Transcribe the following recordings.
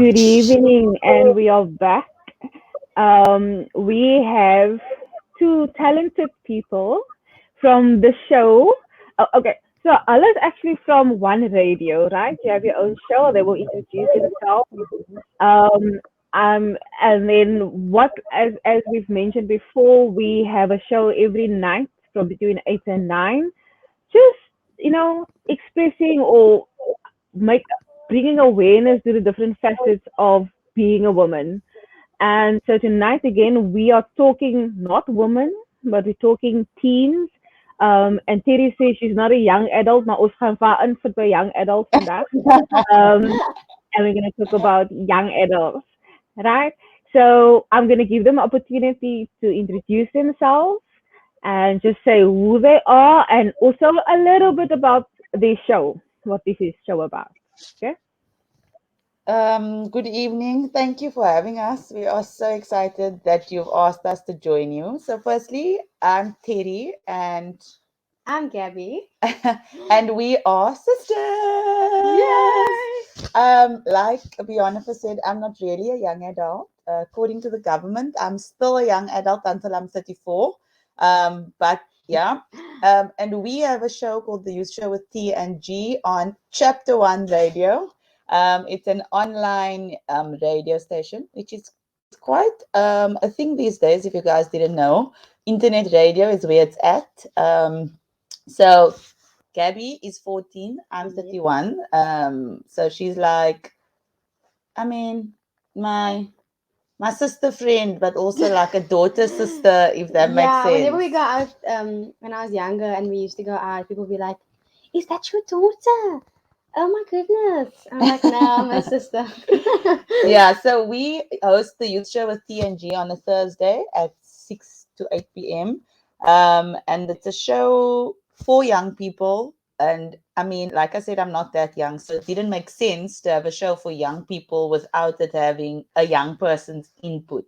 Good evening, and we are back. We have two talented people from the show. Oh, okay, so Allah's actually from One Radio, right? You have your own show. They will introduce themselves. Um, and then as we've mentioned before, we have a show every night from between 8 and 9. Just expressing or make bringing awareness to the different facets of being a woman. And so tonight again, we are talking not women, but we're talking teens. And Terry says she's not a young adult, maar ons gaan vir in vir young adults vandag. And we're going to talk about young adults, right? So I'm going to give them opportunity to introduce themselves and just say who they are and also a little bit about this show, what this is show about. Okay. Good evening. Thank you for having us. We are so excited that you've asked us to join you. So, firstly, I'm Terri, and I'm Gabby. and we are sisters. Yay! Like Beyonce said, I'm not really a young adult. According to the government, I'm still a young adult until I'm 34. But yeah. And we have a show called The Youth Show with T and G on Chapter One Radio. It's an online radio station, which is quite a thing these days. If you guys didn't know, internet radio is where it's at. So Gabby is 14. I'm 31. So she's like, I mean, my sister friend, but also like a daughter sister, if that makes sense. Yeah, whenever we go out, when I was younger and we used to go out, people would be like, "Is that your daughter? Oh my goodness!" I'm like, "No, my sister." Yeah, so we host the youth show with TNG on a Thursday at 6 to 8 p.m. And it's a show for young people. And I mean, like I said, I'm not that young, so it didn't make sense to have a show for young people without it having a young person's input.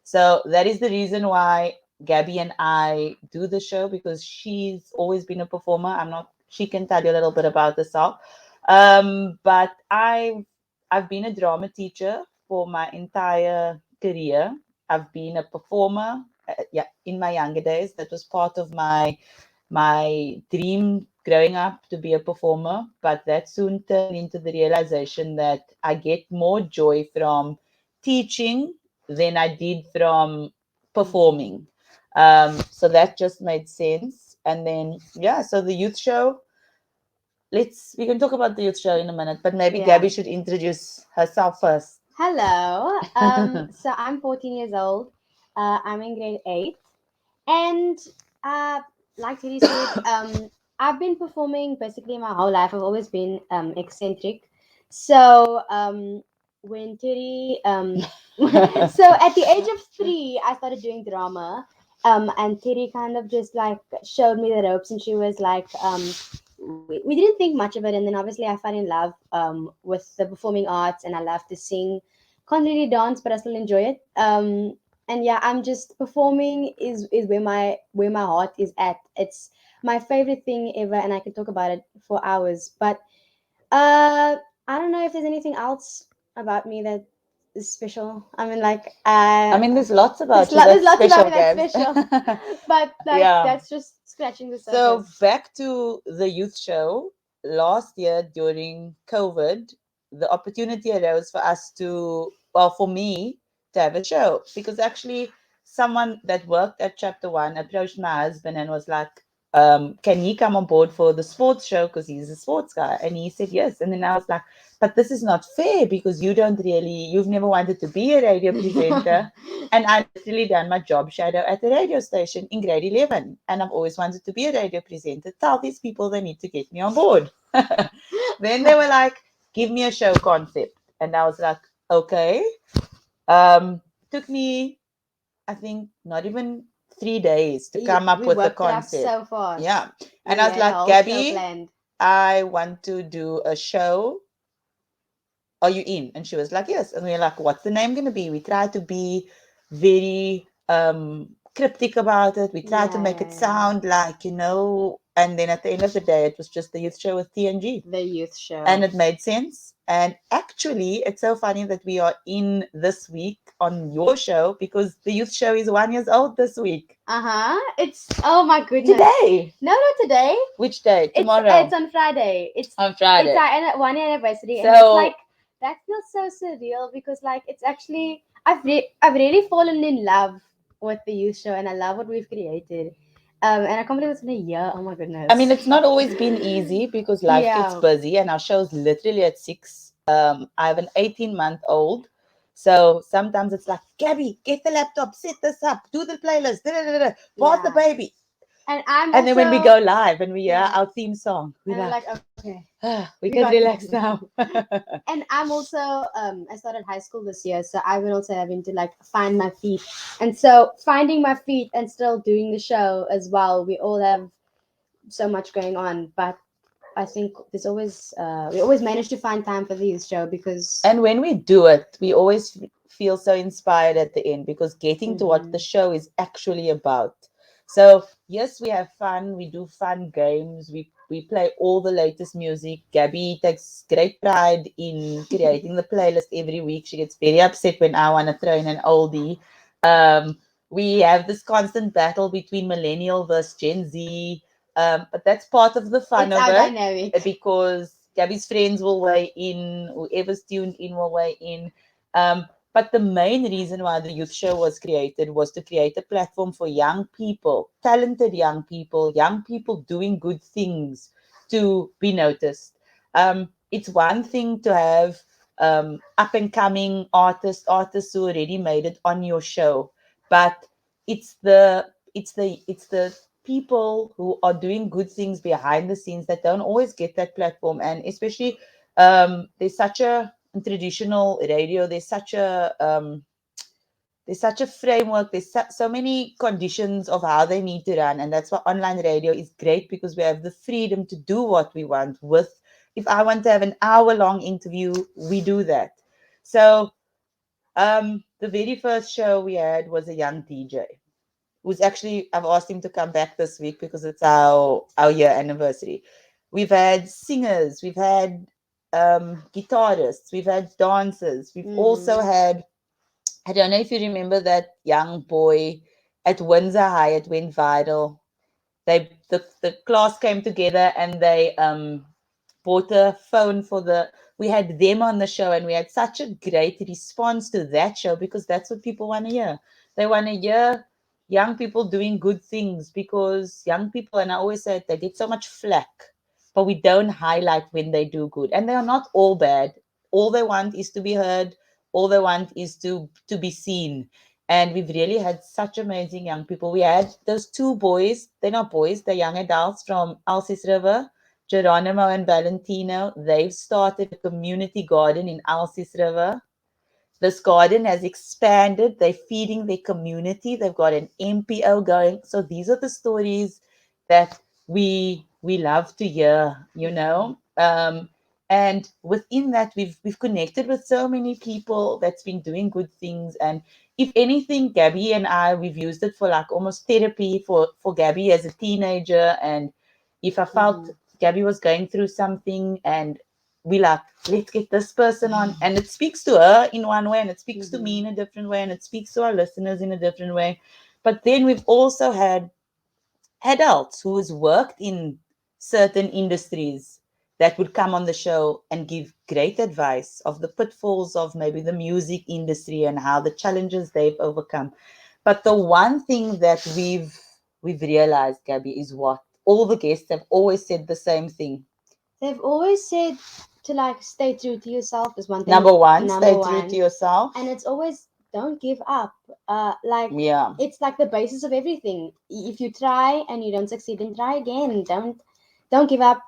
So that is the reason why Gabby and I do the show, because she's always been a performer. I'm not, she can tell you a little bit about herself. But I've been a drama teacher for my entire career. I've been a performer, yeah, in my younger days. That was part of my dream growing up, to be a performer. But that soon turned into the realization that I get more joy from teaching than I did from performing. So that just made sense. And then yeah, so the youth show, we can talk about the youth show in a minute, but maybe Gabby should introduce herself first. Hello. So I'm 14 years old. I'm in grade 8. And like Terry said, I've been performing basically my whole life. I've always been eccentric. So when Terry, so at the age of 3, I started doing drama. And Terry kind of just like showed me the ropes, and she was like, we didn't think much of it. And then obviously I fell in love with the performing arts, and I love to sing. Can't really dance, but I still enjoy it. And yeah, I'm just performing is where my heart is at. It's my favorite thing ever, and I could talk about it for hours. But I don't know if there's anything else about me that is special. I mean, like I mean, there's lots about you there's that's lots special, about me that's special, but like that's just scratching the So surface. back to the youth show. Last year during COVID, the opportunity arose for us to, well, for me to have a show, because actually someone that worked at Chapter One approached my husband and was like, can he come on board for the sports show, because he's a sports guy? And he said yes. And then I was like, but this is not fair, because you've never wanted to be a radio presenter. And I literally done my job shadow at the radio station in grade 11. And I've always wanted to be a radio presenter. Tell these people they need to get me on board. Then they were like, give me a show concept. And I was like, okay. Took me, I think, not even 3 days to come up with the concept. So fast. Yeah. And I was like, Gabby, I want to do a show. Are you in? And she was like, yes. And we were like, what's the name going to be? We tried to be very cryptic about it. We tried to make it sound like, and then at the end of the day, it was just the youth show with TNG. The youth show. And it made sense. And actually, it's so funny that we are in this week on your show because the youth show is 1 year old this week. It's, oh my goodness. Today. No, not today. Which day? It's Tomorrow. on Friday. On It's Friday. our 1 year anniversary, and it's So like that feels so surreal because like it's actually I've really fallen in love with the youth show, and I love what we've created. And I can't believe it's been a year. Oh my goodness. I mean, it's not always been easy because life gets Yeah. busy, and our show's literally at 6. I have an 18-month-old. So sometimes it's like, Gabby, get the laptop, set this up, do the playlist, da, da, da, da, pause the Yeah. baby. And I'm And then when we also, go live and we hear yeah. our theme song, we're And we're like, like, okay, we we can got relax this. now. And I'm also I started high school this year, so I've been also having to like find my feet. And so finding my feet and still doing the show as well. We all have so much going on, but I think there's always we always manage to find time for the youth show because And when we do it, we always feel so inspired at the end because getting to what the Mhm. show is actually about. So yes, we have fun. We do fun games. We play all the latest music. Gabby takes great pride in creating the playlist every week. She gets very upset when I want to throw in an oldie. Um, we have this constant battle between millennial versus Gen Z. But that's part of the fun it's of our it dynamic. because Gabby's friends will weigh in, whoever's tuned in will weigh in. But the main reason why the youth show was created was to create a platform for young people, talented young people doing good things to be noticed. It's one thing to have up and coming artists who already made it on your show, but it's the people who are doing good things behind the scenes that don't always get that platform. And especially there's such a in traditional radio, there's such a framework, there's so many conditions of how they need to run. And that's why online radio is great because we have the freedom to do what we want with. If I want to have an hour long interview, we do that. So the very first show we had was a young DJ who's actually, I've asked him to come back this week because it's our year anniversary. We've had singers, we've had guitarists, we've had dancers, we've also Mhm. had, I don't know if you remember that young boy at Windsor High, it went viral. The class came together and they bought a phone for the, we had them on the show, and we had such a great response to that show because that's what people want to hear. They want to hear young people doing good things because young people, and I always say it, they get so much flack, but we don't highlight when they do good. And they are not all bad. All they want is to be heard. All they want is to be seen. And we've really had such amazing young people. We had those two boys, they're not boys, they're young adults from Alsis River, Geronimo and Valentino. They've started a community garden in Alsis River. This garden has expanded. They're feeding their community. They've got an MPO going. So these are the stories that we love to hear, you know. And within that, we've connected with so many people that's been doing good things. And if anything, Gabby and I, we've used it for like almost therapy for Gabby as a teenager. And if I felt Mhm. Gabby was going through something, and we like, let's get this person on, and it speaks to her in one way, and it speaks to me Mhm. in a different way, and it speaks to our listeners in a different way. But then we've also had adults who has worked in certain industries that would come on the show and give great advice of the pitfalls of maybe the music industry and how the challenges they've overcome. But the one thing that we've realized, Gabby, is what all the guests have always said the same thing. They've always said to like stay true to yourself is one thing. Number one, Number stay true to one, yourself. and it's always don't give up. Like Yeah. it's like the basis of everything. If you try and you don't succeed, then try again. Don't give up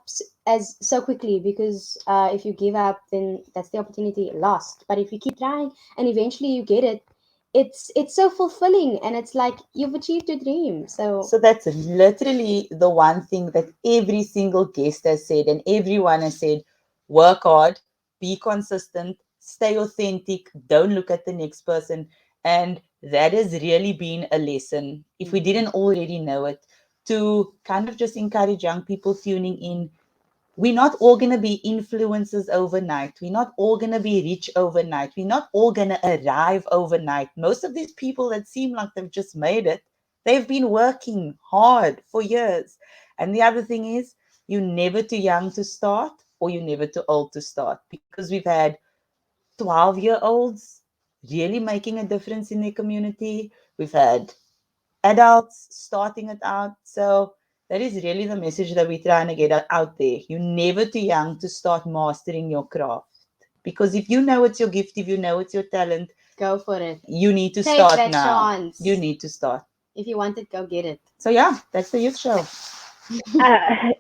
as so quickly because if you give up, then that's the opportunity lost. But if you keep trying and eventually you get it, it's so fulfilling and it's like you've achieved your dream. So So that's literally the one thing that every single guest has said, and everyone has said: work hard, be consistent, stay authentic, don't look at the next person. And that has really been a lesson, if we mhm. didn't already know it, to kind of just encourage young people tuning in. we're not all going to be influencers overnight. We're not all going to be rich overnight. We're not all going to arrive overnight. Most of these people that seem like they've just made it, they've been working hard for years. And the other thing is, you're never too young to start or you're never too old to start, because we've had 12-year-olds really making a difference in their community. We've had adults starting it out. So that is really the message that we're trying to get out there. You're never too young to start mastering your craft. Because if you know it's your gift, if you know it's your talent, Go for it. you need to Take start that now. chance. You need to start. If you want it, go get it. So yeah, that's the youth show.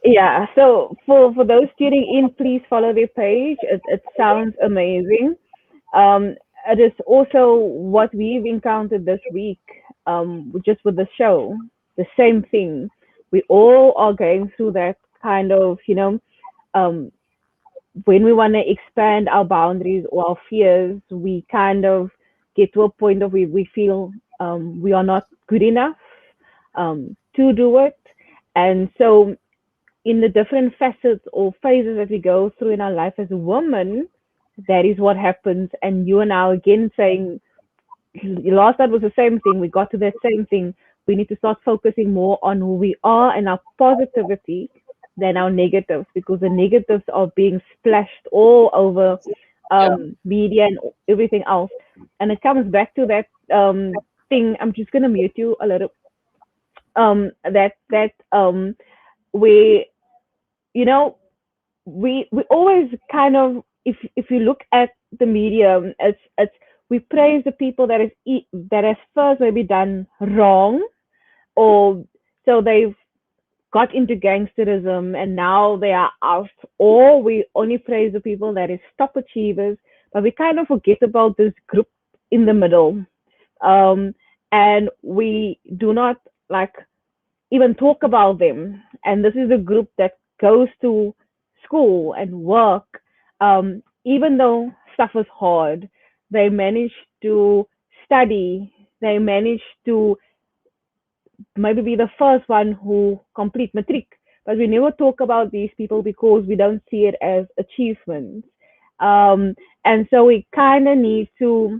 Yeah. So for those tuning in, please follow their page. It sounds amazing. Um, it is also what we've encountered this week, just with the show. The same thing. We all are going through that kind of, um, when we want to expand our boundaries or our fears, we kind of get to a point of we feel we are not good enough to do it. And so, in the different facets or phases that we go through in our life as a woman, that is what happens. And you are now again saying, last night was the same thing. We got to that same thing. We need to start focusing more on who we are and our positivity than our negatives, because the negatives are being splashed all over Yeah. media and everything else. And it comes back to that thing. I'm just gonna mute you a little. That where you know we always kind of, if you look at the media, it's we praise the people that has first maybe done wrong, or so they've got into gangsterism and now they are out, or we only praise the people that is top achievers, but we kind of forget about this group in the middle, um, and we do not like even talk about them. And this is a group that goes to school and work. Even though stuff is hard, they manage to study. They manage to maybe be the first one who complete matric. But we never talk about these people because we don't see it as achievements. And so we kind of need to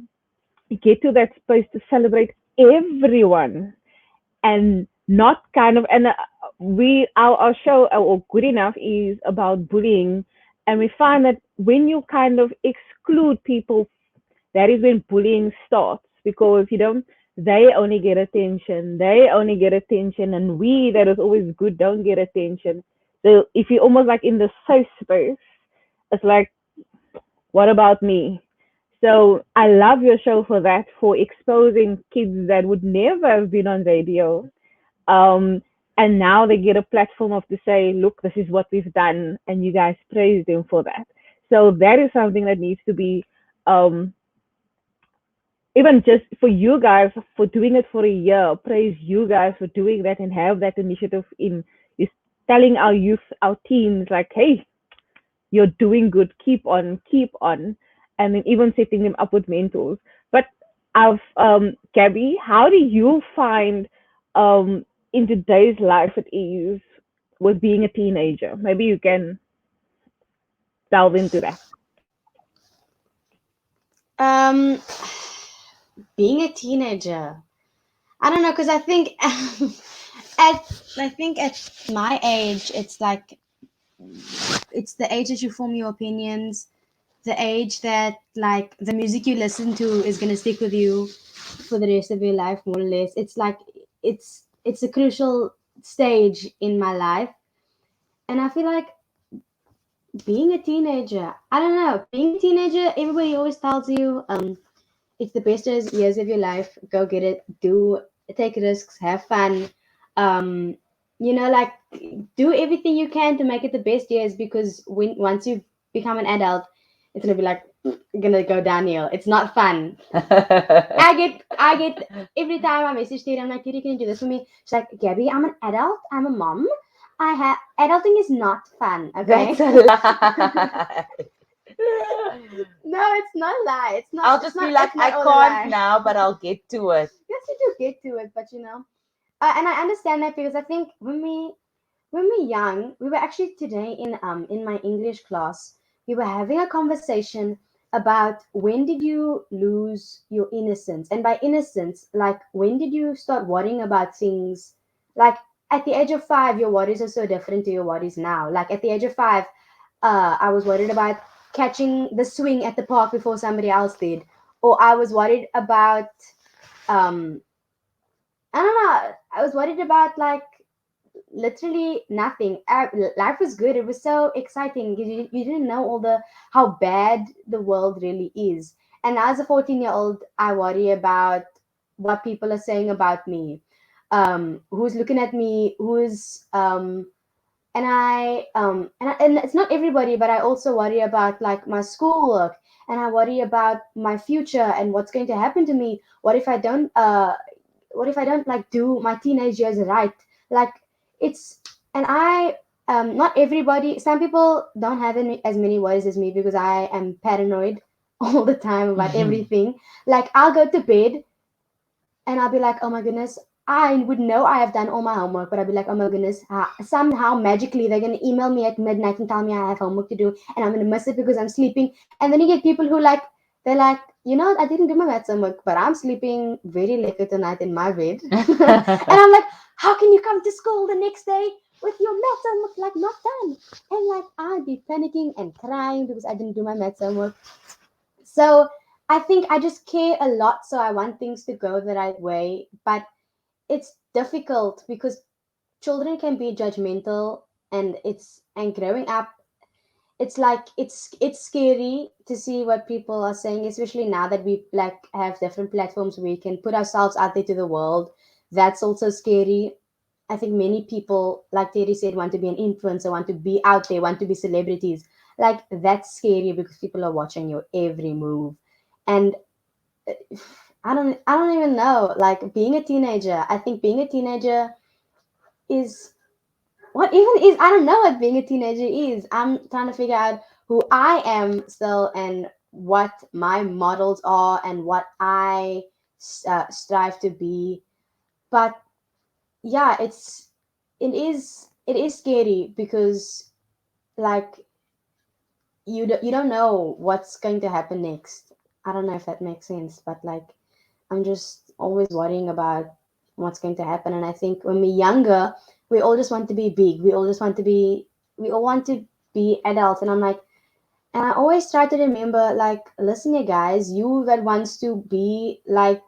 get to that space to celebrate everyone, and not kind of, and our show, or good enough, is about bullying. And we find that when you kind of exclude people, that is when bullying starts, because they only get attention, and we that is always good don't get attention. So if you're almost like in the safe space, it's like, what about me? So I love your show for that, for exposing kids that would never have been on radio, um, and now they get a platform of to say, look, this is what we've done, and you guys praise them for that. So that is something that needs to be, um, even just for you guys for doing it for a year. Praise you guys for doing that and have that initiative in is telling our youth, our teens, like, hey, you're doing good, keep on, and then even setting them up with mentors. But Gabby, how do you find um in today's life it is with being a teenager? Maybe you can delve into that. Um, being a teenager, I don't know, because I think at my age, it's like it's the age that you form your opinions, the age that like the music you listen to is gonna stick with you for the rest of your life, more or less. It's like it's a crucial stage in my life, and I feel like being a teenager, I don't know, being a teenager, everybody always tells you, it's the best years of your life. Go get it. Take risks. Have fun. Um, like do everything you can to make it the best years, because once you become an adult, it's gonna be like gonna go downhill. It's not fun. I get every time I message Terri, I'm like, Terri, can you do this for me? She's like, Gabby, I'm an adult. I'm a mom. I have adulting is not fun. Okay. That's a lie. No, it's not a lie. It's not. I'll It's just be not. like, It's I not all a can't lie. now, but I'll get to it. Yes, you do get to it, but and I understand that, because I think when when we're young, we were actually today in my English class, we were having a conversation about when did you lose your innocence? And by innocence, like when did you start worrying about things? Like at the age of 5, your worries are so different to your worries now. Like at the age of 5, I was worried about catching the swing at the park before somebody else did, or I was worried about um I don't know. I was worried about like literally nothing. Life was good. It was so exciting. You didn't know all the how bad the world really is. And as a 14-year-old, I worry about what people are saying about me, who's looking at me, who's and it's not everybody, but I also worry about like my schoolwork, and I worry about my future and what's going to happen to me. What if I don't like do my teenage years right? Like it's and I not everybody. Some people don't have as many worries as me because I am paranoid all the time about everything. Like I'll go to bed and I'll be like, oh my goodness, I would know I have done all my homework, but I'll be like, oh my goodness, somehow magically they're gonna email me at midnight and tell me I have homework to do, and I'm gonna miss it because I'm sleeping. And then you get people who like they're like, I didn't do my maths homework, but I'm sleeping very late tonight in my bed, and I'm like, how can you come to school the next day with your maths homework like not done? And like I'd be panicking and crying because I didn't do my maths homework. So I think I just care a lot, so I want things to go the right way. But it's difficult because children can be judgmental, and growing up, it's like it's scary to see what people are saying, especially now that we like have different platforms where we can put ourselves out there to the world. That's also scary. I think many people, like Terry said, want to be an influencer, want to be out there, want to be celebrities. Like that's scary because people are watching your every move. And I don't even know. Like being a teenager, I think being a teenager is what even is I don't know what being a teenager is. I'm trying to figure out who I am still and what my models are and what I strive to be. But yeah, it is scary because like you don't know what's going to happen next. I don't know if that makes sense, but like I'm just always worrying about what's going to happen. And I think when we're younger, we all just want to be big. We all want to be adults. And I'm like, and I always try to remember, like, listen here, guys, you that wants to be like,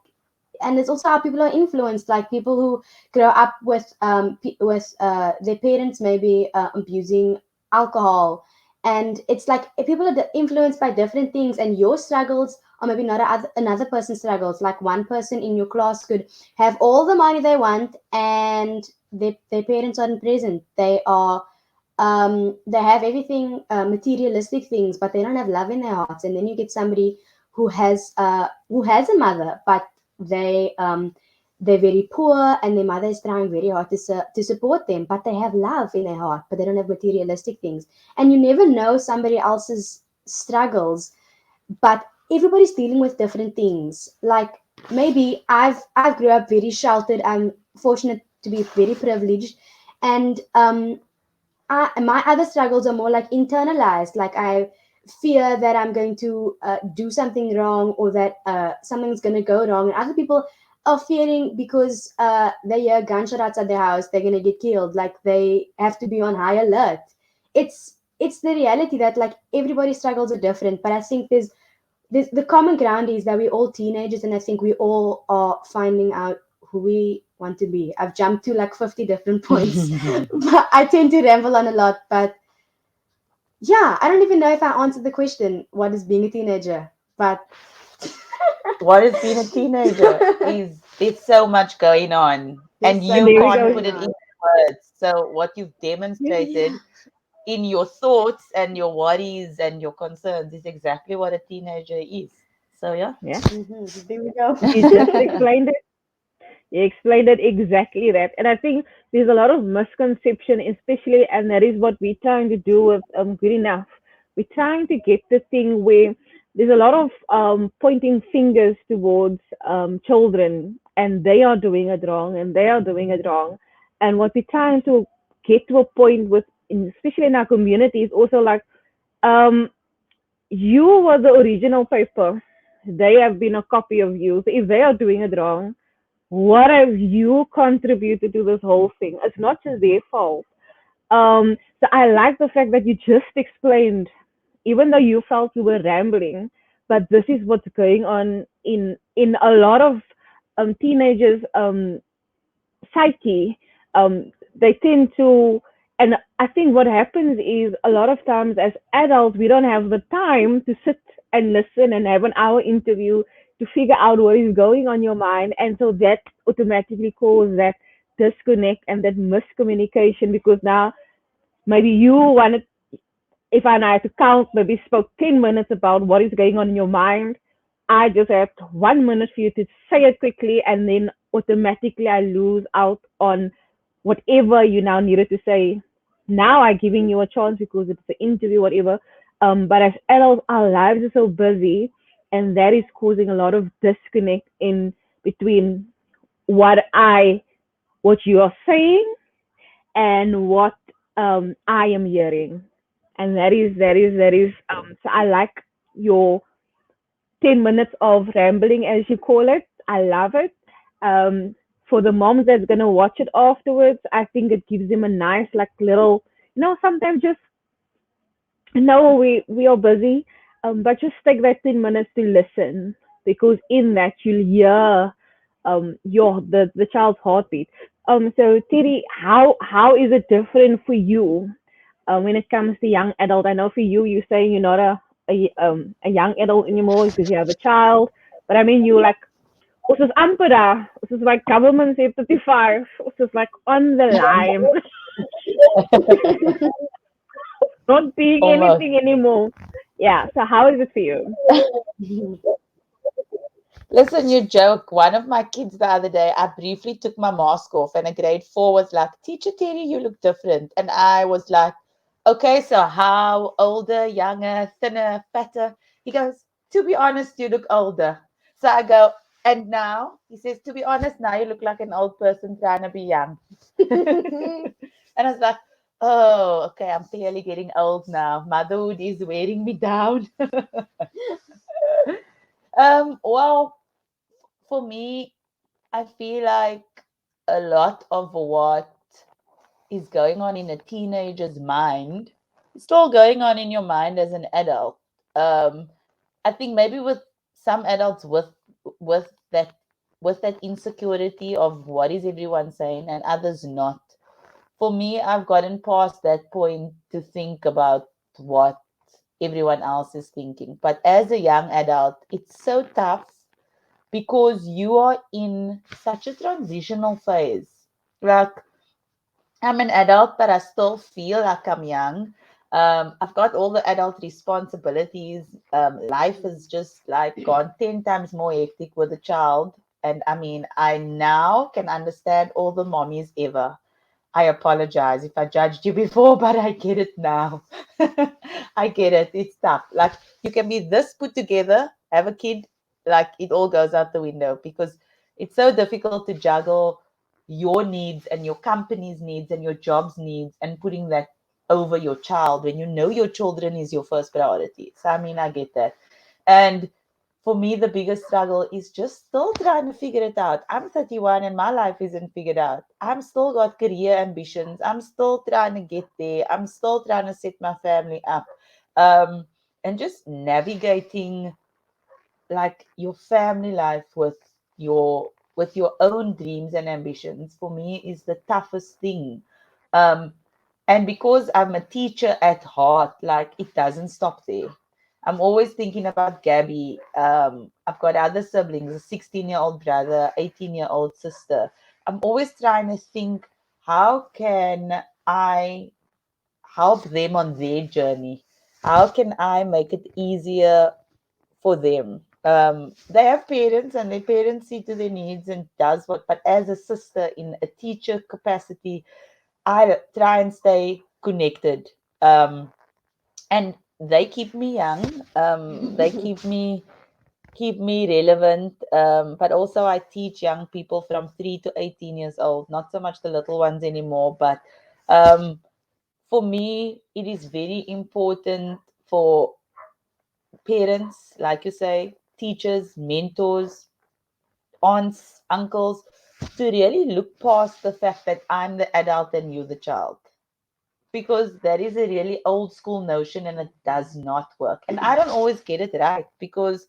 and it's also how people are influenced, like people who grow up with their parents maybe abusing alcohol, and it's like if people are influenced by different things, and your struggles or maybe not another person's struggles. Like one person in your class could have all the money they want, and their parents aren't present. They have everything, materialistic things, but they don't have love in their hearts. And then you get somebody who has a mother, but they're very poor, and their mother is trying very hard to support them, but they have love in their heart, but they don't have materialistic things. And you never know somebody else's struggles, but everybody's dealing with different things. Like maybe I've grew up very sheltered. I'm fortunate to be very privileged, and my other struggles are more like internalized. Like I fear that I'm going to do something wrong, or that something's going to go wrong. And other people are fearing because they hear gunshot outside their house, they're going to get killed. Like they have to be on high alert. It's the reality that like everybody's struggles are different. But I think there's the common ground is that we're all teenagers, and I think we all are finding out who we want to be. I've jumped to like 50 different points, but I tend to ramble on a lot. But yeah, I don't even know if I answered the question, what is being a teenager? But What is being a teenager is there's so much going on there's and so you There much we can't go. put going it into on. words. So what you've Yeah. demonstrated in your thoughts and your worries and your concerns is exactly what a teenager is. So yeah. Yeah. There we go. You just explained it. You explained it exactly that. And I think there's a lot of misconception, especially, and that is what we're trying to do with Good Enough. We're trying to get the thing where there's a lot of pointing fingers towards children, and they are doing it wrong, and they are doing it wrong. And what we're trying to get to a point with, especially in our communities, also like, um, you were the original paper. They have been a copy of you. So if they are doing it wrong, what have you contributed to this whole thing? It's not just their fault. So I like the fact that you just explained, even though you felt you were rambling, but this is what's going on in a lot of teenagers' psyche. They tend to, and I think what happens is a lot of times as adults we don't have the time to sit and listen and have an hour interview to figure out what is going on your mind, and so that automatically causes that disconnect and that miscommunication because now maybe you wanted, if I had to count, maybe spoke 10 minutes about what is going on in your mind. I just have 1 minute for you to say it quickly, and then automatically I lose out on whatever you now needed to say. Now I'm giving you a chance because it's an interview, whatever. But as adults, our lives are so busy, and that is causing a lot of disconnect in between what you are saying and what I am hearing. And so I like your 10 minutes of rambling, as you call it. I love it. For the moms that's going to watch it afterwards, I think it gives them a nice, like, little, sometimes just no, we are busy, but just take that 10 minutes to listen because in that you'll hear the child's heartbeat. So Terry, how is it different for you when it comes to young adult? I know for you, you're saying you're not a young adult anymore because you have a child, but I mean you like. This is Ampera. This is like government say 35. This is like on the line, not being Almost. anything anymore. Yeah. So how is it for you? Listen, you joke. One of my kids the other day, I briefly took my mask off, and a grade four was like, Teacher Terry, you look different. And I was like, okay, so how? Older, younger, thinner, fatter? He goes, to be honest, you look older. So I go, and now? He says, to be honest, now you look like an old person trying to be young. And I was like, oh, okay, I'm clearly getting old now. Motherhood is wearing me down. Well, for me, I feel like a lot of what is going on in a teenager's mind is still going on in your mind as an adult. Um, I think maybe with some adults with that with that insecurity of what is everyone saying and others not. For me, I've gotten past that point to think about what everyone else is thinking. But as a young adult, it's so tough because you are in such a transitional phase. Like, I'm an adult, but I still feel like I'm young. I've got all the adult responsibilities. Life is just like gone 10 times more hectic with a child. And I mean, I now can understand all the mommies ever. I apologize if I judged you before, but I get it now. I get it. It's tough. Like, you can be this put together, have a kid, like it all goes out the window because it's so difficult to juggle your needs and your company's needs and your job's needs and putting that over your child when you know your children is your first priority. So I mean, I get that. And for me, the biggest struggle is just still trying to figure it out. I'm 31 and my life isn't figured out. I'm still got career ambitions. I'm still trying to get there. I'm still trying to set my family up. Um, and just navigating like your family life with your own dreams and ambitions for me is the toughest thing. Um, and because I'm a teacher at heart, like it doesn't stop there. I'm always thinking about Gabby. I've got other siblings, a 16-year-old brother, 18-year-old sister. I'm always trying to think, how can I help them on their journey? How can I make it easier for them? They have parents and their parents see to their needs and does what, but as a sister in a teacher capacity, I try and stay connected. And they keep me young. They keep me relevant. But also I teach young people from 3 to 18 years old, not so much the little ones anymore, but Um, for me, it is very important for parents, like you say, teachers, mentors, aunts, uncles, to really look past the fact that I'm the adult and you're the child. Because that is a really old school notion and it does not work. And I don't always get it right because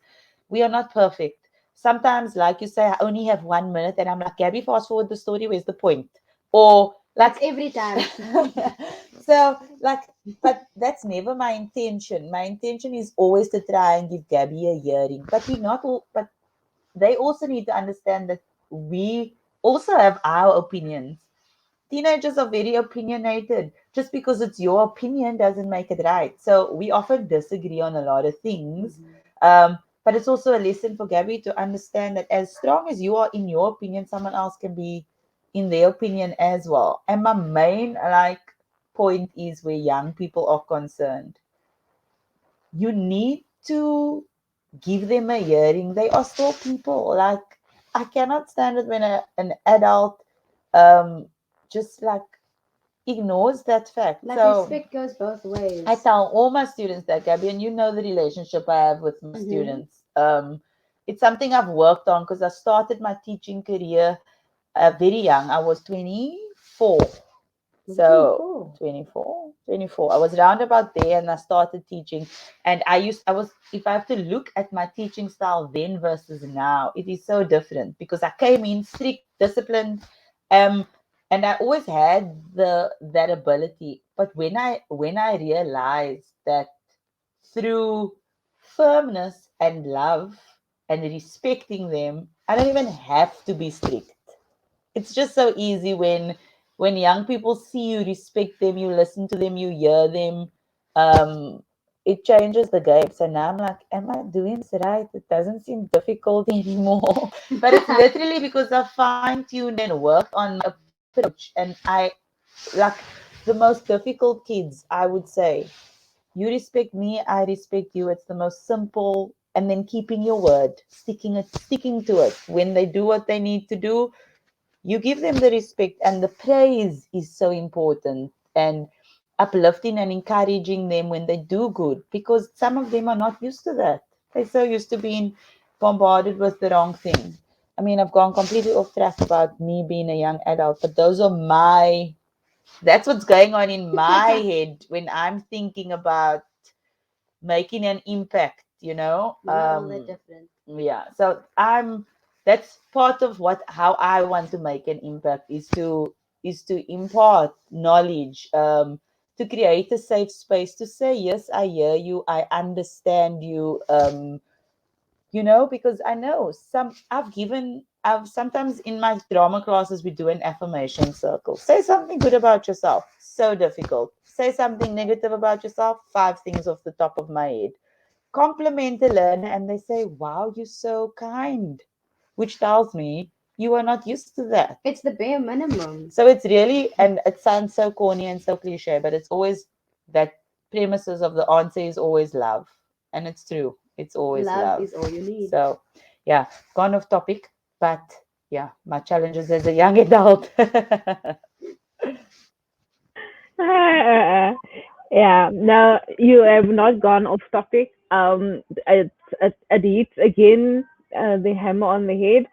we are not perfect. Sometimes, like you say, I only have 1 minute and I'm like, Gabby, fast forward the story, where's the point? Or That's like, every time. so like, but that's never my intention. My intention is always to try and give Gabby a hearing. But we not all, but they also need to understand that we also have our opinions. Teenagers are very opinionated. Just because it's your opinion doesn't make it right. So we often disagree on a lot of things. Mhm. But it's also a lesson for Gabby to understand that as strong as you are in your opinion, someone else can be in their opinion as well. And my main point is where young people are concerned. You need to give them a hearing. They are still people. Like I cannot stand it when an adult um just like ignores that fact. Like So respect goes both I ways. tell all my students that, Gabby, and you know the relationship I have with my Mm-hmm. students. It's something I've worked on because I started my teaching career very young. I was 24. Was it So 24? 24. I was round about there and I started teaching. And I was, if I have to look at my teaching style then versus now, it is so different because I came in strict, disciplined, um, and I always had that ability. But when I realized that through firmness and love and respecting them, I don't even have to be strict. It's just so easy when young people see you, respect them, you listen to them, you hear them. um it changes the game. So now I'm like, am I doing this right? It doesn't seem difficult anymore. But it's literally because I fine-tuned and worked on my approach. And I like the most difficult kids, I would say, you respect me, I respect you. It's the most simple. And then keeping your word, sticking to it. When they do what they need to do, you give them the respect, and the praise is so important, and uplifting and encouraging them when they do good, because some of them are not used to that. They're so used to being bombarded with the wrong thing. I mean, I've gone completely off track about me being a young adult, but those are that's what's going on in my head when I'm thinking about making an impact, We're not all that different. yeah. So that's part of what how I want to make an impact, is to impart knowledge, to create a safe space to say, yes, I hear you, I understand you, because I know I've sometimes in my drama classes we do an affirmation circle. Say something good about yourself. So difficult. Say something negative about yourself. 5 things off the top of my head. Compliment a learner and they say, wow, you're so kind, which tells me you are not used to that. It's the bare minimum. So it's really, and it sounds so corny and so cliche, but it's always that premises of the answer is always love. And it's true. It's always Love love. is all you need. So, yeah, gone off topic, but yeah, my challenges as a young adult. Yeah, no, you have not gone off topic. It's Adit again, the hammer on the head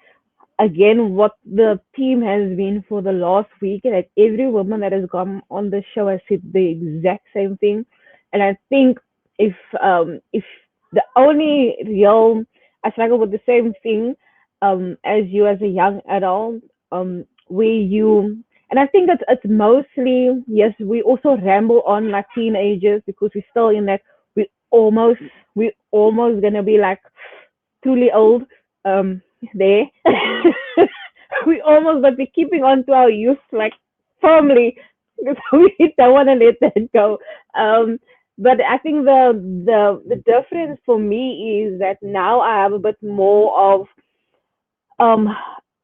again. What the theme has been for the last week, like every woman that has gone on the show has said the exact same thing. And I think if the only real, I struggle with the same thing as you as a young adult, where you, and I think it's mostly, yes, we also ramble on like teenagers because we're still in that, we almost we almost gonna be like truly old there. We almost, but we're keeping on to our youth like firmly because we don't want to let that go. Um, but I think the difference for me is that now I have a bit more of um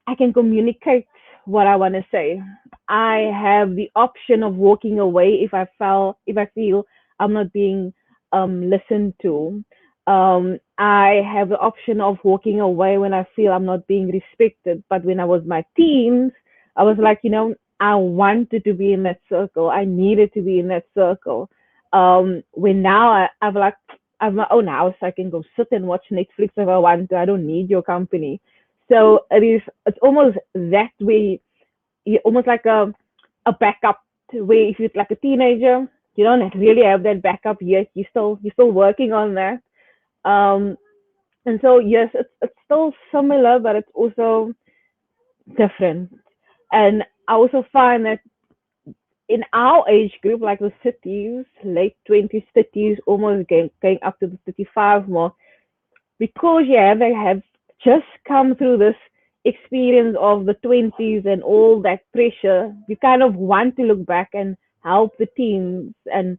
I can communicate what I want to say. I have the option of walking away if I feel I'm not being listened to. I have the option of walking away when I feel I'm not being respected. But when I was my teens, I was like, I wanted to be in that circle. I needed to be in that circle. When now I've like I have my own house, I can go sit and watch Netflix if I want to. I don't need your company. So it's almost that way. You almost like a backup to where if you're like a teenager, you don't really have that backup yet. You're still working on that. Um, and so yes, it's still similar, but it's also different. And I also find that in our age group, like the cities, late 20s, 30s, almost going up to the 35 mark, because yeah, they have just come through this experience of the 20s and all that pressure, you kind of want to look back and help the teens and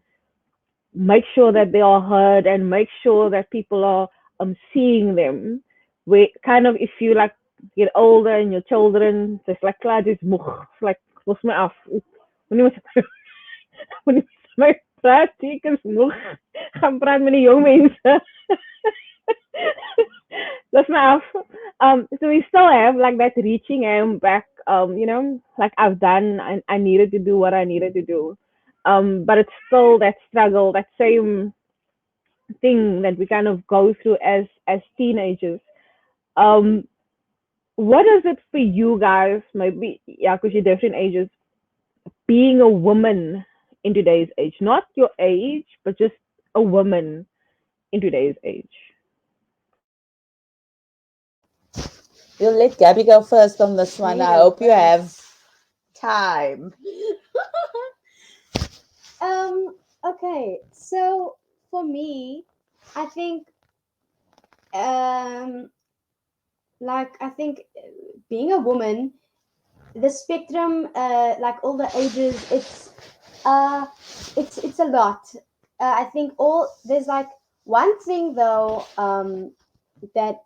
make sure that they are heard and make sure that people are seeing them. We kind of, if you like get older and your children, just like klaar, dis moeg, like los my af. Moenie met moenie met my praat, ek is moeg. Gaan praat met die jong mense. Los my af. So we still have like that reaching back, like I've done and I needed to do what I needed to do. But it's still that struggle, that same thing that we kind of go through as teenagers. Um, what is it for you guys? Maybe yeah, because you're different ages. Being a woman in today's age, not your age, but just a woman in today's age. We'll let Gabby go first on this one. Me I go hope you have first. time. Okay, so for me, I think um I think being a woman, the spectrum, like all the ages, uh it's a lot. I think all there's like one thing though, that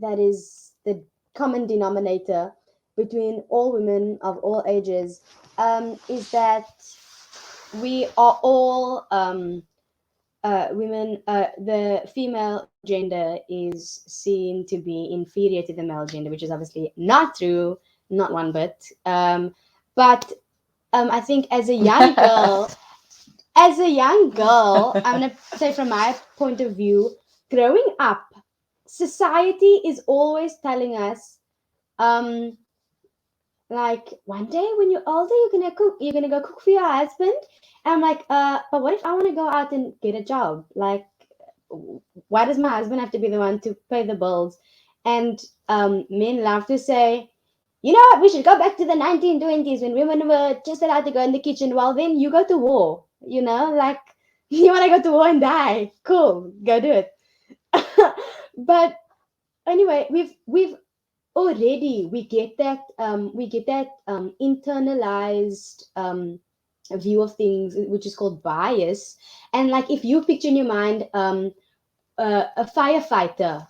that is the common denominator between all women of all ages, is that we are all women. The female gender is seen to be inferior to the male gender, which is obviously not true, not one bit. But I think as a young girl, I'm gonna say from my point of view, growing up, society is always telling us, um, like one day when you're older, you're gonna go cook for your husband. And I'm like, but what if I want to go out and get a job? Like, why does my husband have to be the one to pay the bills? And men love to say, you know what, we should go back to the 1920s when women were just allowed to go in the kitchen. Well, then you go to war, like you want to go to war and die. Cool, go do it. But anyway, we've already we get that internalized view of things, which is called bias. And like if you picture in your mind a firefighter,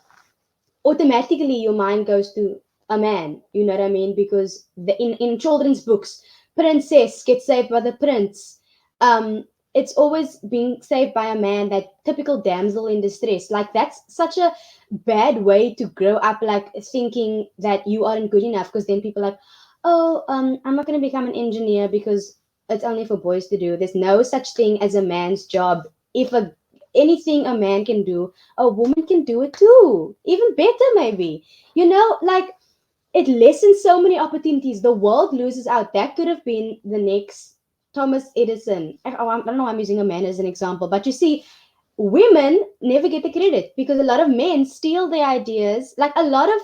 automatically your mind goes to a man, you know what I mean? Because in children's books, princess gets saved by the prince. It's always being saved by a man, that typical damsel in distress. Like that's such a bad way to grow up, like thinking that you aren't good enough, because then people are like, oh, I'm not going to become an engineer because it's only for boys to do. There's no such thing as a man's job. If anything a man can do, a woman can do it too, even better maybe. Like it lessens so many opportunities. The world loses out. That could have been the next Thomas Edison. I don't know why I'm using a man as an example, but you see, women never get the credit because a lot of men steal their ideas. Like a lot of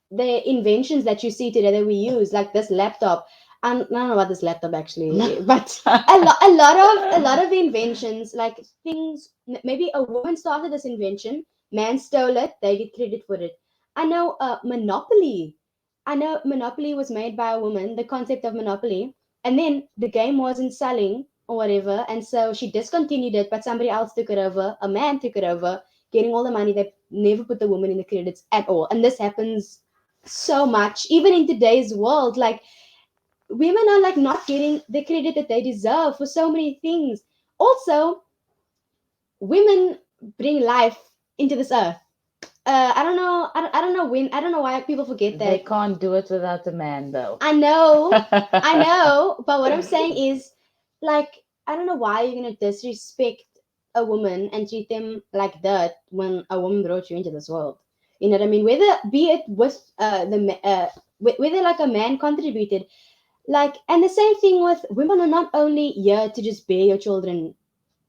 the inventions that you see today that we use, like this laptop. And I don't know about this laptop actually, but a lot of the inventions, like things, maybe a woman started this invention, man stole it, they get credit for it. I know Monopoly. I know Monopoly was made by a woman, the concept of Monopoly, and then the game wasn't selling or whatever, and so she discontinued it, but somebody else took it over, a man took it over, getting all the money. They never put the woman in the credits at all. And this happens so much even in today's world. Like women are like not getting the credit that they deserve for so many things. Also, women bring life into this earth. I don't know. I don't know when. I don't know why people forget They that. can't do it without a man, though. I know, I know. But what I'm saying is, like, I don't know why you're gonna disrespect a woman and treat them like that when a woman brought you into this world. You know what I mean? Whether be it with whether like a man contributed, like, and the same thing with women are not only here to just bear your children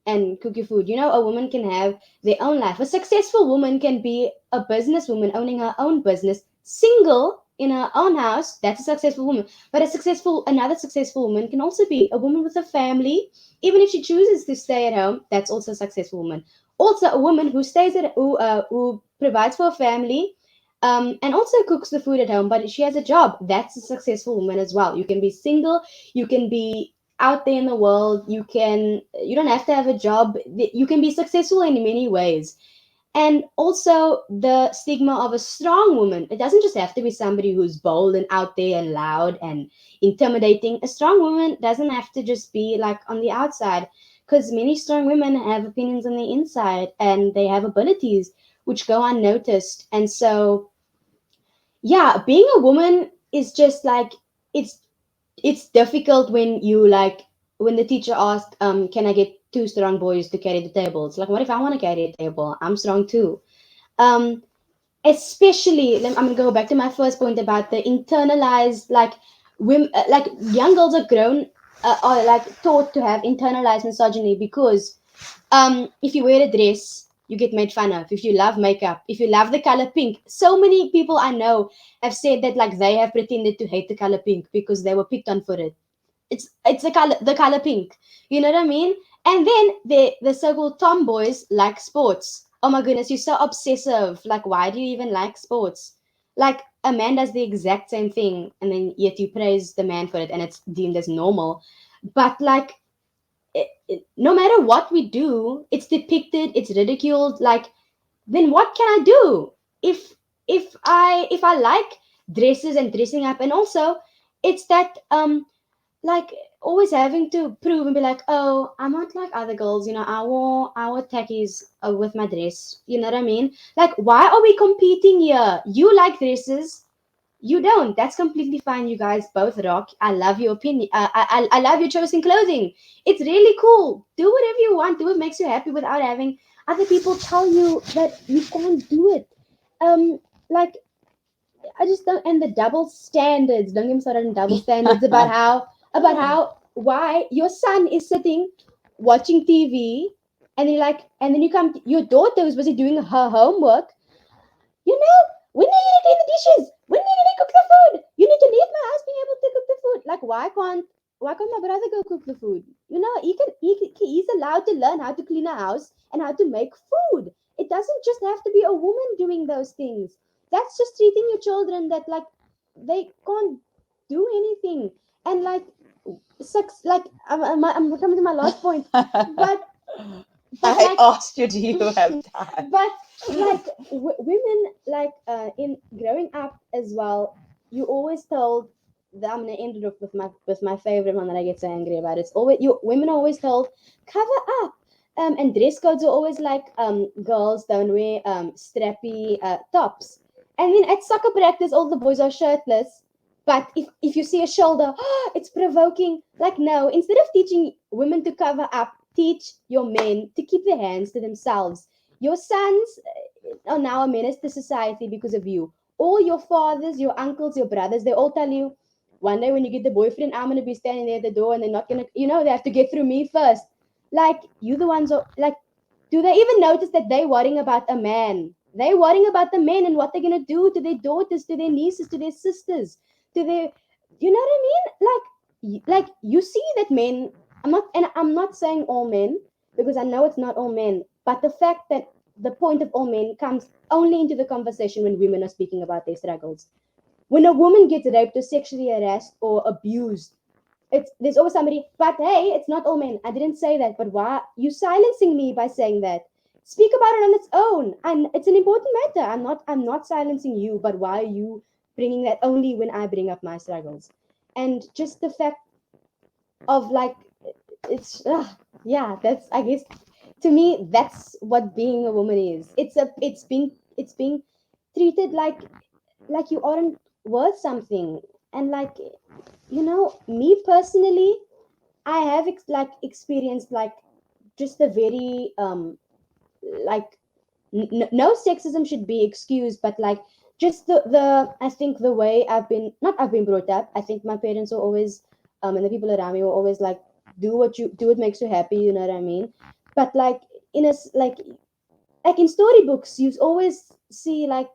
and cook your food. You know, a woman can have their own life. A successful woman can be a businesswoman owning her own business, single in her own house. That's a successful woman. But another successful woman can also be a woman with a family. Even if she chooses to stay at home, that's also a successful woman. Also, a woman who stays at who provides for a family. And also cooks the food at home, but she has a job. That's a successful woman as well. You can be single, you can be out there in the world, you don't have to have a job, you can be successful in many ways. And also the stigma of a strong woman, it doesn't just have to be somebody who's bold and out there and loud and intimidating. A strong woman doesn't have to just be like on the outside, because many strong women have opinions on the inside and they have abilities which go unnoticed. And so yeah, being a woman is just like, it's it's difficult when you like, when the teacher asked, can I get two strong boys to carry the table? It's like, what if I want to carry a table? I'm strong too. um Especially, I'm gonna go back to my first point about the internalized, like, women, like young girls are grown, are like taught to have internalized misogyny, because if you wear a dress, you get made fun of. If you love makeup, if you love the color pink, so many people I know have said that, like, they have pretended to hate the color pink because they were picked on for it. It's the color pink. You know what I mean? And then the so-called tomboys like sports. Oh my goodness, you're so obsessive. Like, why do you even like sports? Like, a man does the exact same thing, and then yet you praise the man for it, and it's deemed as normal. But like, no matter what we do, it's depicted, it's ridiculed. Like, then what can I do if if I like dresses and dressing up? And also, it's that like, always having to prove and be like, oh, I'm not like other girls, I wore tackies with my dress. You know what I mean? Like, why are we competing here? You like dresses, you don't. That's completely fine. You guys both rock. I love your opinion. I love your choice in clothing. It's really cool. Do whatever you want. Do what makes you happy without having other people tell you that you can't do it. Like, I just don't. And the double standards. Don't get me started on double standards about how why your son is sitting watching TV, and then and then you come. Your daughter who's busy doing her homework. You know, when are you gonna clean the dishes? When are you gonna cook the food? You need to leave my house being able to cook the food. Like, why can't my brother go cook the food? He's allowed to learn how to clean a house and how to make food. It doesn't just have to be a woman doing those things. That's just treating your children that, like, they can't do anything. And like, like, I'm coming to my last point, but I like, asked you, do you have time? but like, women, like, in growing up as well, you always told that, I'm gonna end it off with my favorite one that I get so angry about. It's always, you women are always told, cover up. And dress codes are always like, girls don't wear strappy tops. And then at soccer practice, all the boys are shirtless. But if you see a shoulder, it's provoking. Like, no, instead of teaching women to cover up, teach your men to keep their hands to themselves. Your sons are now a menace to society because of you. All your fathers, your uncles, your brothers, they all tell you, one day when you get the boyfriend, I'm going to be standing there at the door, and they're not going to, they have to get through me first. Like, you the ones are, like, do they even notice that they worrying about a man? They worrying about the men and what they're going to do to their daughters, to their nieces, to their sisters, to their, you know what I mean? Like, you see that men, I'm not saying all men, because I know it's not all men, but the fact that the point of all men comes only into the conversation when women are speaking about their struggles. When a woman gets raped or sexually harassed or abused, there's always somebody, but hey, it's not all men. I didn't say that, but why you silencing me by saying that? Speak about it on its own. And it's an important matter. I'm not silencing you, but why are you bringing that only when I bring up my struggles? And just the fact of, like, it's yeah, that's, I guess, to me, that's what being a woman is. It's being it's being treated like you aren't worth something. And like, me personally, I have experienced like just the very like no sexism should be excused, but like just the I think the way I've been brought up. I think my parents were always and the people around me were always like, do what makes you happy, you know what I mean? But like in a like in storybooks you always see like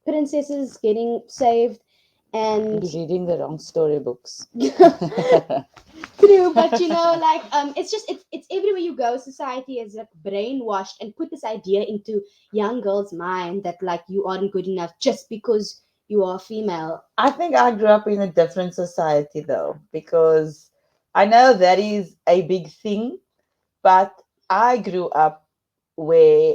princesses getting saved. And You're reading the wrong storybooks. true, but like it's just it's everywhere you go. Society is like brainwashed and put this idea into young girls' mind that like you aren't good enough just because you are female. I think I grew up in a different society though, because I know that is a big thing, but I grew up where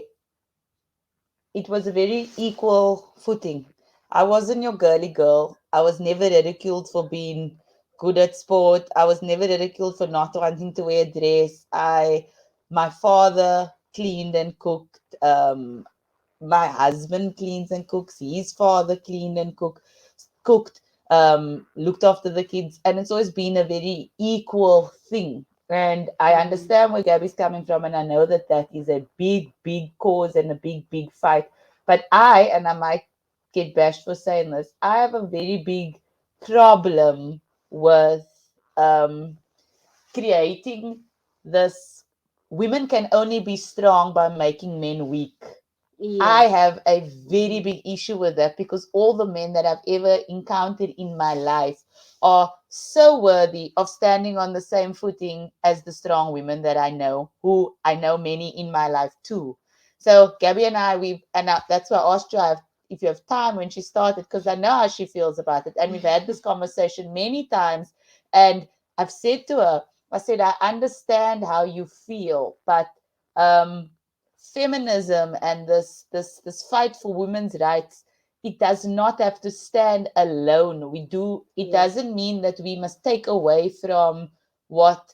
it was a very equal footing. I wasn't your girly girl. I was never ridiculed for being good at sport. I was never ridiculed for not wanting to wear a dress. My father cleaned and cooked. My husband cleans and cooks. His father cleaned and cooked, looked after the kids, and it's always been a very equal thing. And I Mm, understand where Gabby's coming from, and I know that that is a big, big cause and a big, big fight. But and I might get bashed for saying this, I have a very big problem with um, creating this. Women can only be strong by making men weak. I yes. have a very Mm-hmm. big issue with that because all the men that I've ever encountered in my life are so worthy of standing on the same footing as the strong women that I know, who I know many in my life too. So Gabby and that's why I asked you if you have time when she started, because I know how she feels about it. And we've had this conversation many times. And I've said to her, I said, I understand how you feel, but um feminism and this fight for women's rights, it does not have to stand alone. It Yes. doesn't mean that we must take away from what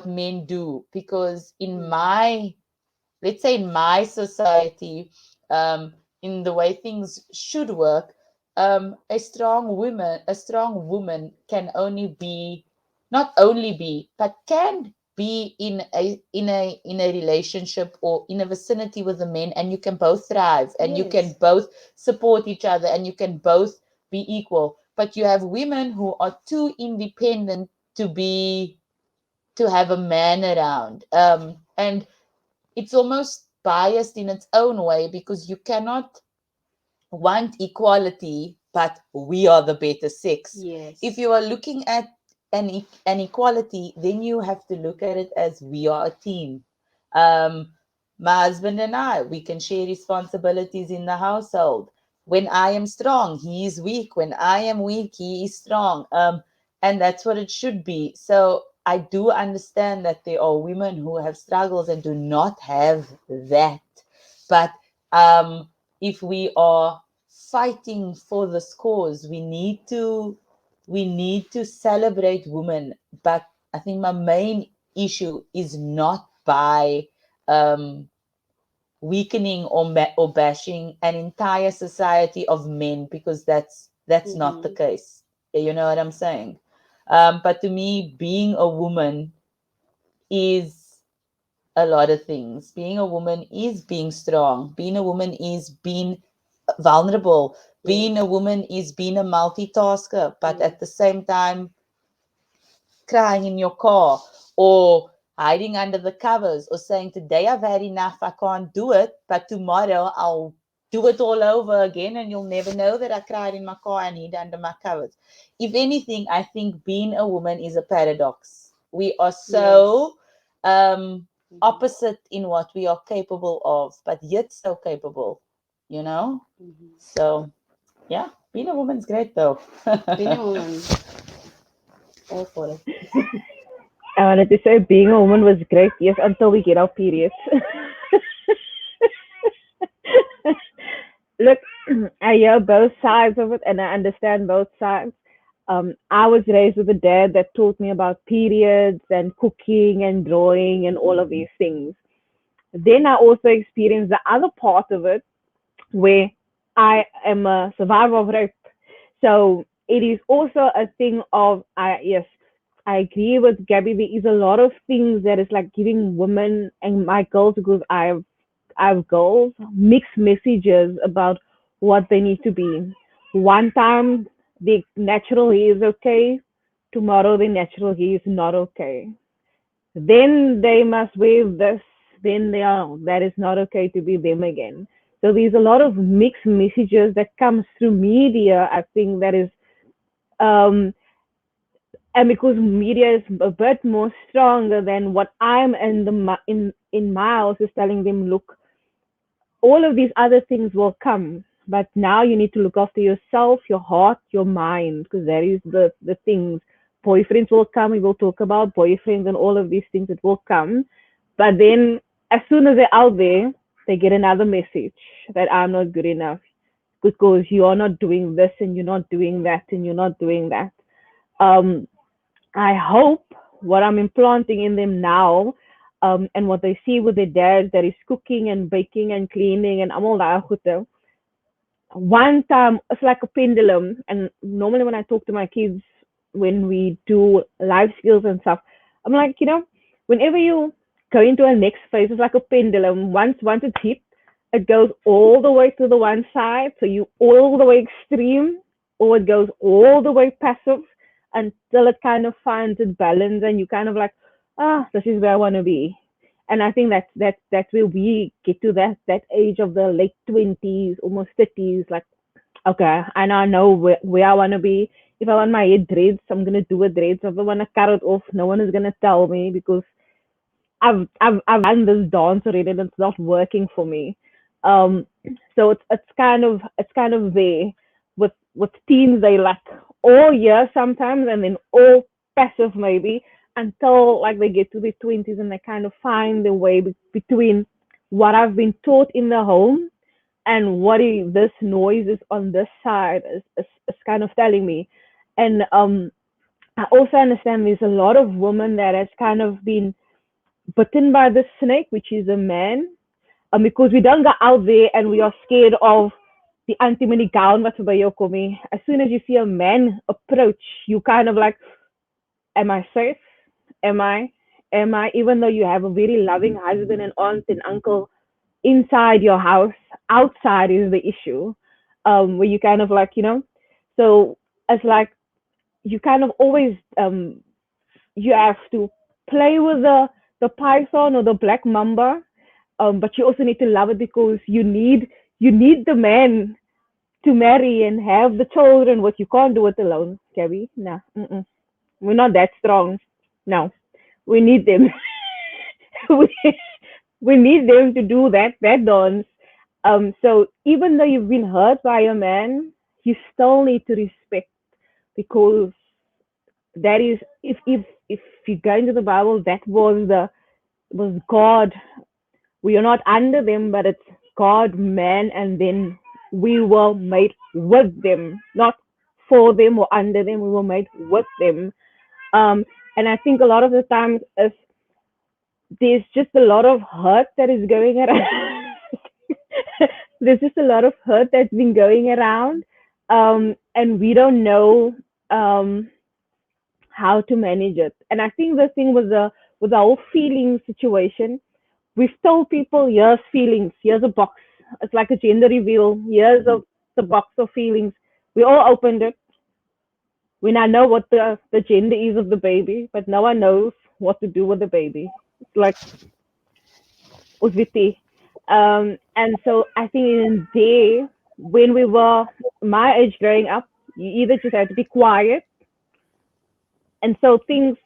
men do, because in Mm-hmm. my, let's say, in my society, in the way things should work, a strong woman can only be, not only be, but can be in a relationship or in a vicinity with a man, and you can both thrive, and you can Yes. both support each other, and you can both be equal. But you have women who are too independent to have a man around, and it's almost biased in its own way, because you cannot want equality, but we are the better sex. If Yes. you are looking at an equality, then you have to look at it as we are a team. Um, my husband and I, we can share responsibilities in the household. When I am strong, he is weak. When I am weak, he is strong. And that's what it should be. So I do understand that there are women who have struggles and do not have that. But if we are fighting for this cause, we need to celebrate women. But I think my main issue is not by um, weakening or bashing an entire society of men, because that's not the Mm-hmm. case. You know what I'm saying? But to me, being a woman is a lot of things. Being a woman is being strong. Being a woman is being vulnerable. Being a Yes. woman is being a multitasker, but Mm. at the same time, crying in your car or hiding under the covers or saying, today I've had enough, I can't do it, but tomorrow I'll do it all over again, and you'll never know that I cried in my car and hid under my covers. If anything, I think being a woman is a paradox. We are Yes. so um, Mm-hmm. opposite in what we are capable of, but yet so capable, you know? Mm-hmm. So, yeah, being a woman's great though. Being a woman. All for it. I wanted to say being a woman was great, yes, until we get our periods. Look, I hear both sides of it and I understand both sides. I was raised with a dad that taught me about periods and cooking and drawing and all of these things. Then I also experienced the other part of it, where I am a survivor of rape. So it is also a thing of, yes, I agree with Gabby. There is a lot of things that is like giving women and my girls, because I have girls, mixed messages about what they need to be. One time the natural hair is okay, tomorrow the natural hair is not okay. Then they must wave this, then they are, that is not okay to be them again. So there's a lot of mixed messages that comes through media, I think, that is, um and because media is a bit more stronger than what I'm in in my house is telling them, look, all of these other things will come, but now you need to look after yourself, your heart, your mind, because that is the things. Boyfriends will come, we will talk about boyfriends and all of these things that will come, but then as soon as they're out there, they get another message that I'm not good enough because you are not doing this and you're not doing that and you're not doing that. um I hope what I'm implanting in them now, and what they see with their dad, that is cooking and baking and cleaning and all that goede. One time, it's like a pendulum. And normally when I talk to my kids, when we do life skills and stuff, I'm like, whenever you go into a next phase, it's like a pendulum. Once it's hit, it goes all the way to the one side, so you all the way extreme, or it goes all the way passive until it kind of finds its balance, and you kind of like, this is where I want to be. And I think that's where we get to that age of the late 20s, almost 30s. Like, okay, and I know where I want to be. If I want my hair dreads, I'm gonna do a dreads. If I want to cut it off, no one is gonna tell me, because I've done this dance already and it's not working for me. Um, so it's kind of there with teens. They like all year sometimes, and then all passive maybe, until like they get to the 20s and they kind of find their way between what I've been taught in the home and what this noise is on this side is kind of telling me. And I also understand there's a lot of women that has kind of been bitten by the snake, which is a man, because we don't go out there and we are scared of the anti-mini gown wat by jou kom nie. As soon as you see a man approach, you kind of like, am I safe? Am I? Am I? Even though you have a very loving husband and aunt and uncle inside your house, outside is the issue. Where you kind of like, so it's like you kind of always, you have to play with the python or the black mamba, but you also need to love it, because you need the man to marry and have the children. What you can't do it alone, Gabby. Nah, we're not that strong. No, we need them. we, we need them to do that dance. So even though you've been hurt by a man, you still need to respect, because that is, if you go into the Bible, that was God. We are not under them, but it's God, man, and then we were made with them, not for them or under them. We were made with them. Um, and I think a lot of the times, if there's just a lot of hurt that is going around, there's just a lot of hurt that's been going around, and we don't know, um, how to manage it. And I think the thing with the whole feeling situation, we've told people, here's feelings, here's a box. It's like a gender reveal. Here's the box of feelings. We all opened it. We now know what the gender is of the baby, but no one knows what to do with the baby. It's like usviti. And so I think in there, when we were my age growing up, you either just had to be quiet, and so things,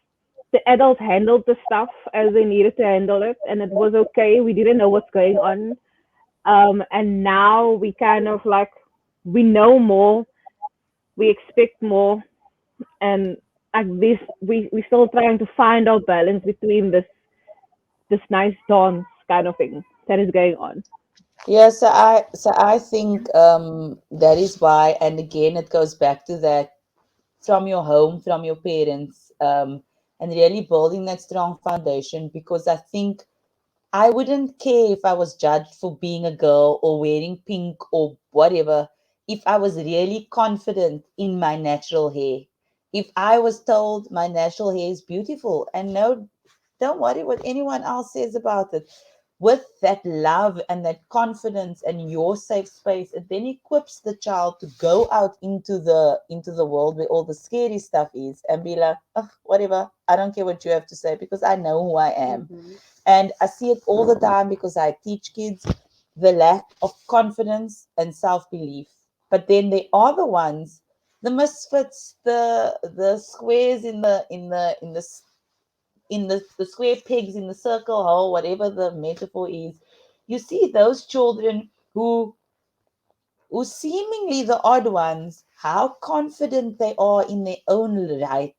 the adults handled the stuff as they needed to handle it, and it was okay. We didn't know what's going on. And now we kind of like, we know more, we expect more, and like this, we still trying to find our balance between this nice dance kind of thing that is going on. Yeah, so I think that is why, and again it goes back to that, from your home, from your parents, and really building that strong foundation, because I think I wouldn't care if I was judged for being a girl or wearing pink or whatever, if I was really confident in my natural hair. If I was told my natural hair is beautiful and no, don't worry what anyone else says about it. With that love and that confidence and your safe space, it then equips the child to go out into the world where all the scary stuff is and be like, oh, whatever, I don't care what you have to say because I know who I am. Mm-hmm. And I see it all the time because I teach kids the lack of confidence and self-belief. But then they are the ones, the misfits, the squares in the square pegs in the circle hole, whatever the metaphor is. You see those children who seemingly the odd ones, how confident they are in their own right.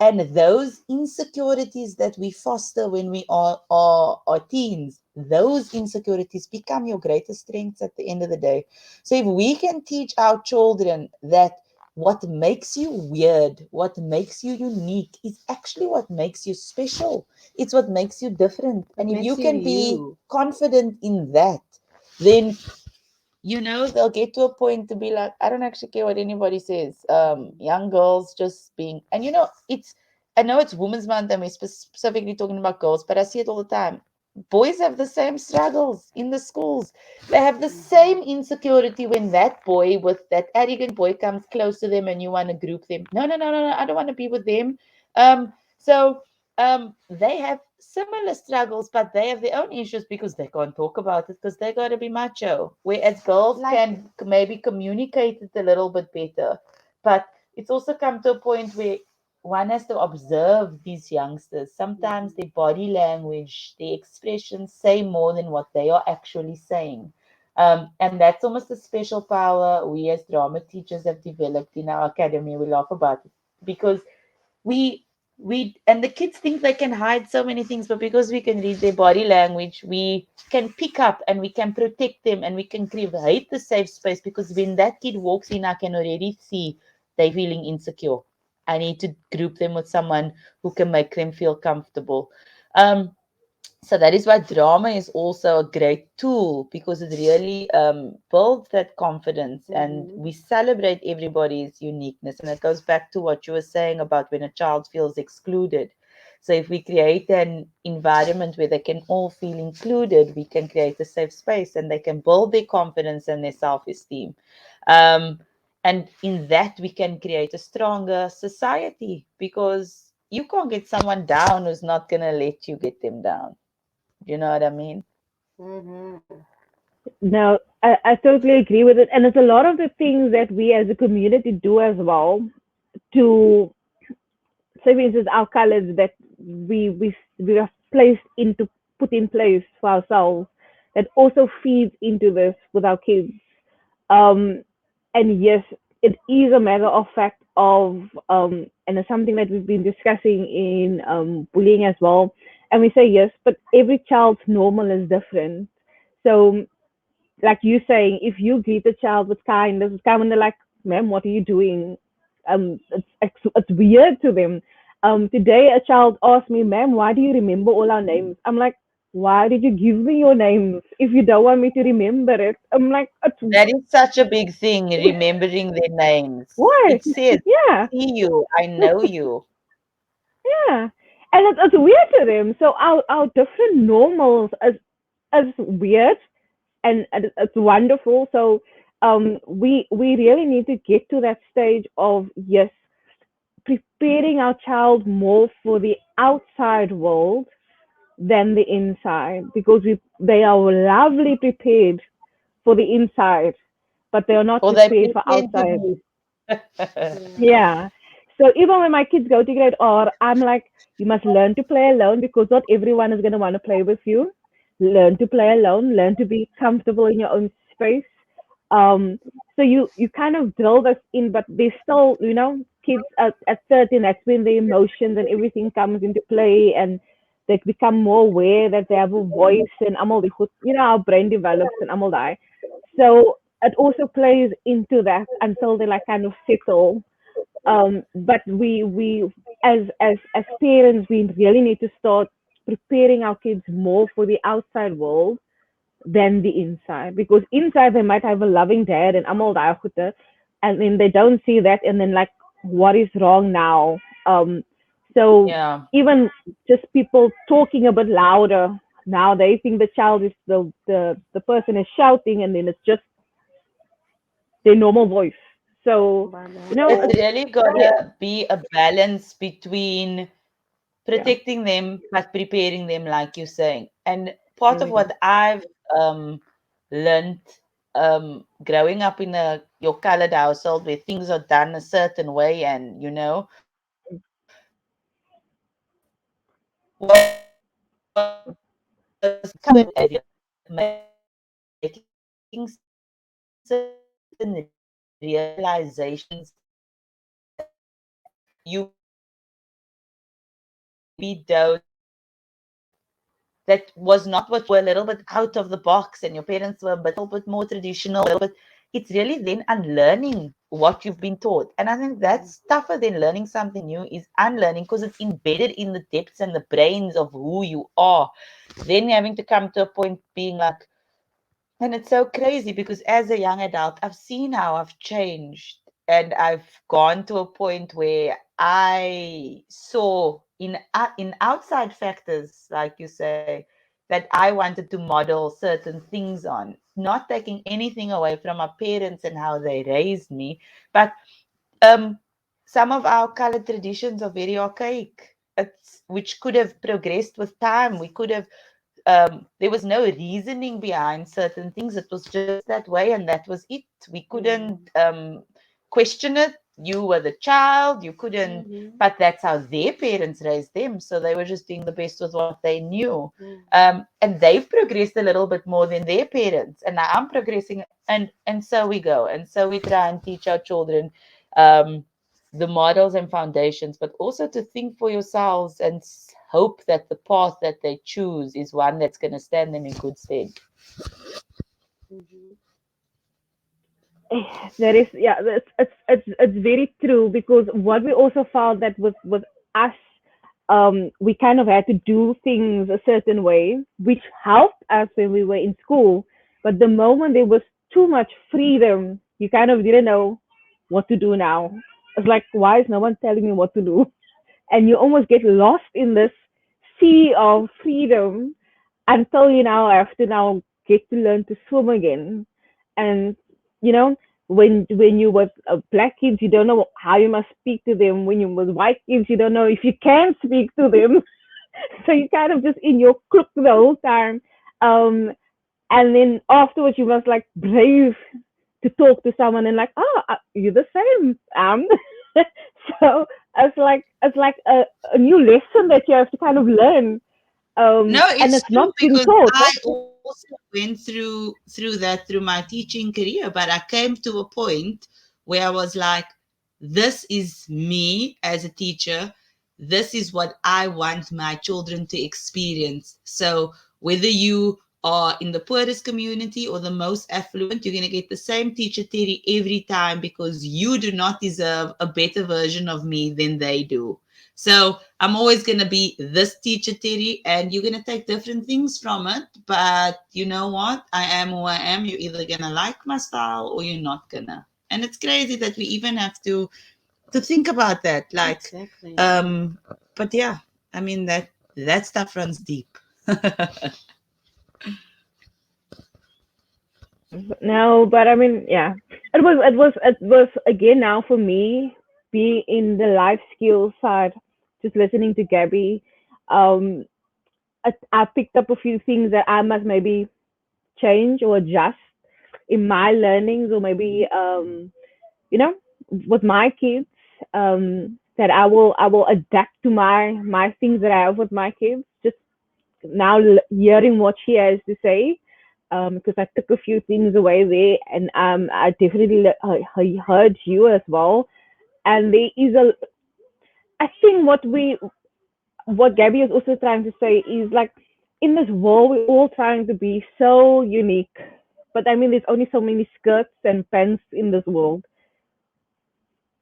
And those insecurities that we foster when we are teens, those insecurities become your greatest strengths at the end of the day. So if we can teach our children that what makes you weird, what makes you unique is actually what makes you special. It's what makes you different. What And if makes you you can be you? confident in that, then they'll get to a point to be like, I don't actually care what anybody says. Young girls just being, and I know it's Women's Month and we're specifically talking about girls, but I see it all the time. Boys have the same struggles in the schools. They have the Mm-hmm. same insecurity when that boy with that arrogant boy comes close to them and you want to group them. No, no, no, no, no, I don't want to be with them. So they have similar struggles, but they have their own issues because they can't talk about it because they got to be macho. Whereas girls Like, can maybe communicate it a little bit better. But it's also come to a point where one has to observe these youngsters. Sometimes mhm. their body language, their expressions say more than what they are actually saying. And that's almost a special power we as drama teachers have developed in our academy. We laugh about it because we and the kids think they can hide so many things, but because we can read their body language, we can pick up and we can protect them and we can create the safe space, because when that kid walks in, I can already see they're feeling insecure. I need to group them with someone who can make them feel comfortable. Um so that is why drama is also a great tool, because it really builds that confidence and Mm-hmm. we celebrate everybody's uniqueness. And it goes back to what you were saying about when a child feels excluded. So if we create an environment where they can all feel included, we can create a safe space and they can build their confidence and their self-esteem. Um, and in that, we can create a stronger society, because you can't get someone down who's not going to let you get them down. You know what I mean? Mm-hmm. No, I totally agree with it. And it's a lot of the things that we as a community do as well to, say, for instance, our colors that we have placed into, put in place for ourselves, that also feeds into this with our kids. Um, and yes, it is a matter of fact of, and it's something that we've been discussing in bullying as well. And we say yes, but every child's normal is different. So like you saying, if you greet a child with kindness, it's kind of like, ma'am, what are you doing? It's weird to them. Today a child asked me, ma'am, why do you remember all our names? I'm like, why did you give me your names if you don't want me to remember it? I'm like, it's That is such a big thing, remembering their names. why? It says, Yeah, I see you, I know you. yeah. And it's weird to them. So our different normals is weird, and it's wonderful. So we really need to get to that stage of, yes, preparing our child more for the outside world than the inside, because they are lovely prepared for the inside, but they are not Or they prepared for pretend to outside. be. Yeah. Yeah. So even when my kids go to grade R, I'm like, you must learn to play alone, because not everyone is going to want to play with you. Learn to play alone. Learn to be comfortable in your own space. So you kind of drill this in, but they still, kids at 13, that's when the emotions and everything comes into play, and they become more aware that they have a voice, and all the, our brain develops and all that. So it also plays into that until they like kind of settle. But we as parents, we really need to start preparing our kids more for the outside world than the inside. Because inside they might have a loving dad and I'm all daar, and then they don't see that, and then like, what is wrong now? So Yeah. even just people talking a bit louder now, they think the child is the person is shouting, and then it's just their normal voice. So It's Balance. really yeah, gotta be a balance between yeah, protecting them but preparing them, like you're saying. And part of mm, what I've learned growing up in a your colored household where things are done a certain way, and was making certain realizations that you maybe don't that was not what you were a little bit out of the box and your parents were a little bit more traditional, but it's really then unlearning what you've been taught. And I think that's tougher than learning something new is unlearning because it's embedded in the depths and the brains of who you are. Then having to come to a point being like, and it's so crazy because as a young adult, I've seen how I've changed and I've gone to a point where I saw in outside factors, like you say, that I wanted to model certain things on, not taking anything away from my parents and how they raised me, but um, some of our colored traditions are very archaic. Which could have progressed with time. We could have there was no reasoning behind certain things. It was just that way, and that was it. We couldn't Mm. question it. You were the child. You couldn't, Mm-hmm. but that's how their parents raised them. So they were just doing the best with what they knew. Mm. And they've progressed a little bit more than their parents, and now I'm progressing, and so we go, and so we try and teach our children. Um, the models and foundations, but also to think for yourselves and hope that the path that they choose is one that's going to stand them in good stead. Mm-hmm. there is, yeah, it's very true, because what we also found that with us, we kind of had to do things a certain way, which helped us when we were in school. But the moment there was too much freedom, you kind of didn't know what to do now. It's like, why is no one telling me what to do? And you almost get lost in this sea of freedom until you now have to now get to learn to swim again. And you know, when you with black kids, you don't know how you must speak to them. When you with white kids, you don't know if you can speak to them. So you kind of just in your crook the whole time. Um, and then afterwards, you must like brave to talk to someone and like, oh, you're the same. So it's like a new lesson that you have to kind of learn, No, and it's it's true not being because taught. I also went through that through my teaching career, but I came to a point where I was like, this is me as a teacher. This is what I want my children to experience. So whether you are in the poorest community or the most affluent, you're going to get the same teacher Terry every time because you do not deserve a better version of me than they do. So I'm always going to be this teacher, Terry, and you're going to take different things from it. But you know what? I am who I am. You're either going to like my style or you're not going to. And it's crazy that we even have to think about that. Like, Exactly. um, but yeah, I mean that stuff runs deep. No, but I mean, yeah, it was again now for me, being in the life skills side, just listening to Gabby. Um, I picked up a few things that I must maybe change or adjust in my learnings, or maybe you know, with my kids, that I will adapt to my things that I have with my kids. Just now hearing what she has to say, because I took a few things away there, and I definitely heard you as well. And there is I think what Gabby is also trying to say is like, in this world we're all trying to be so unique, but I mean there's only so many skirts and pants in this world.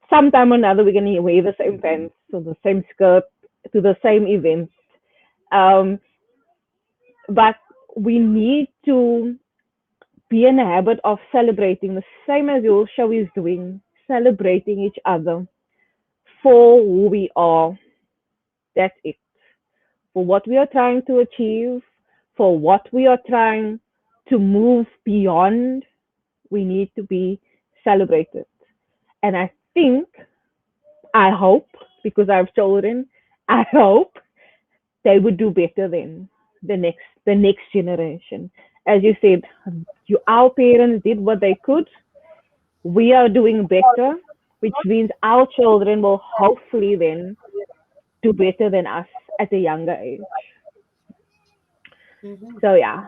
Sometime or another we're gonna wear the same pants or the same skirt to the same event. Um, but we need to be in a habit of celebrating the same as your show is doing, celebrating each other for who we are. That's it. For what we are trying to achieve, for what we are trying to move beyond, we need to be celebrated. And I think, I hope, because I have children, I hope they would do better than the next generation. As you said, our parents did what they could. We are doing better, which means our children will hopefully then do better than us at a younger age. Mhm. So yeah,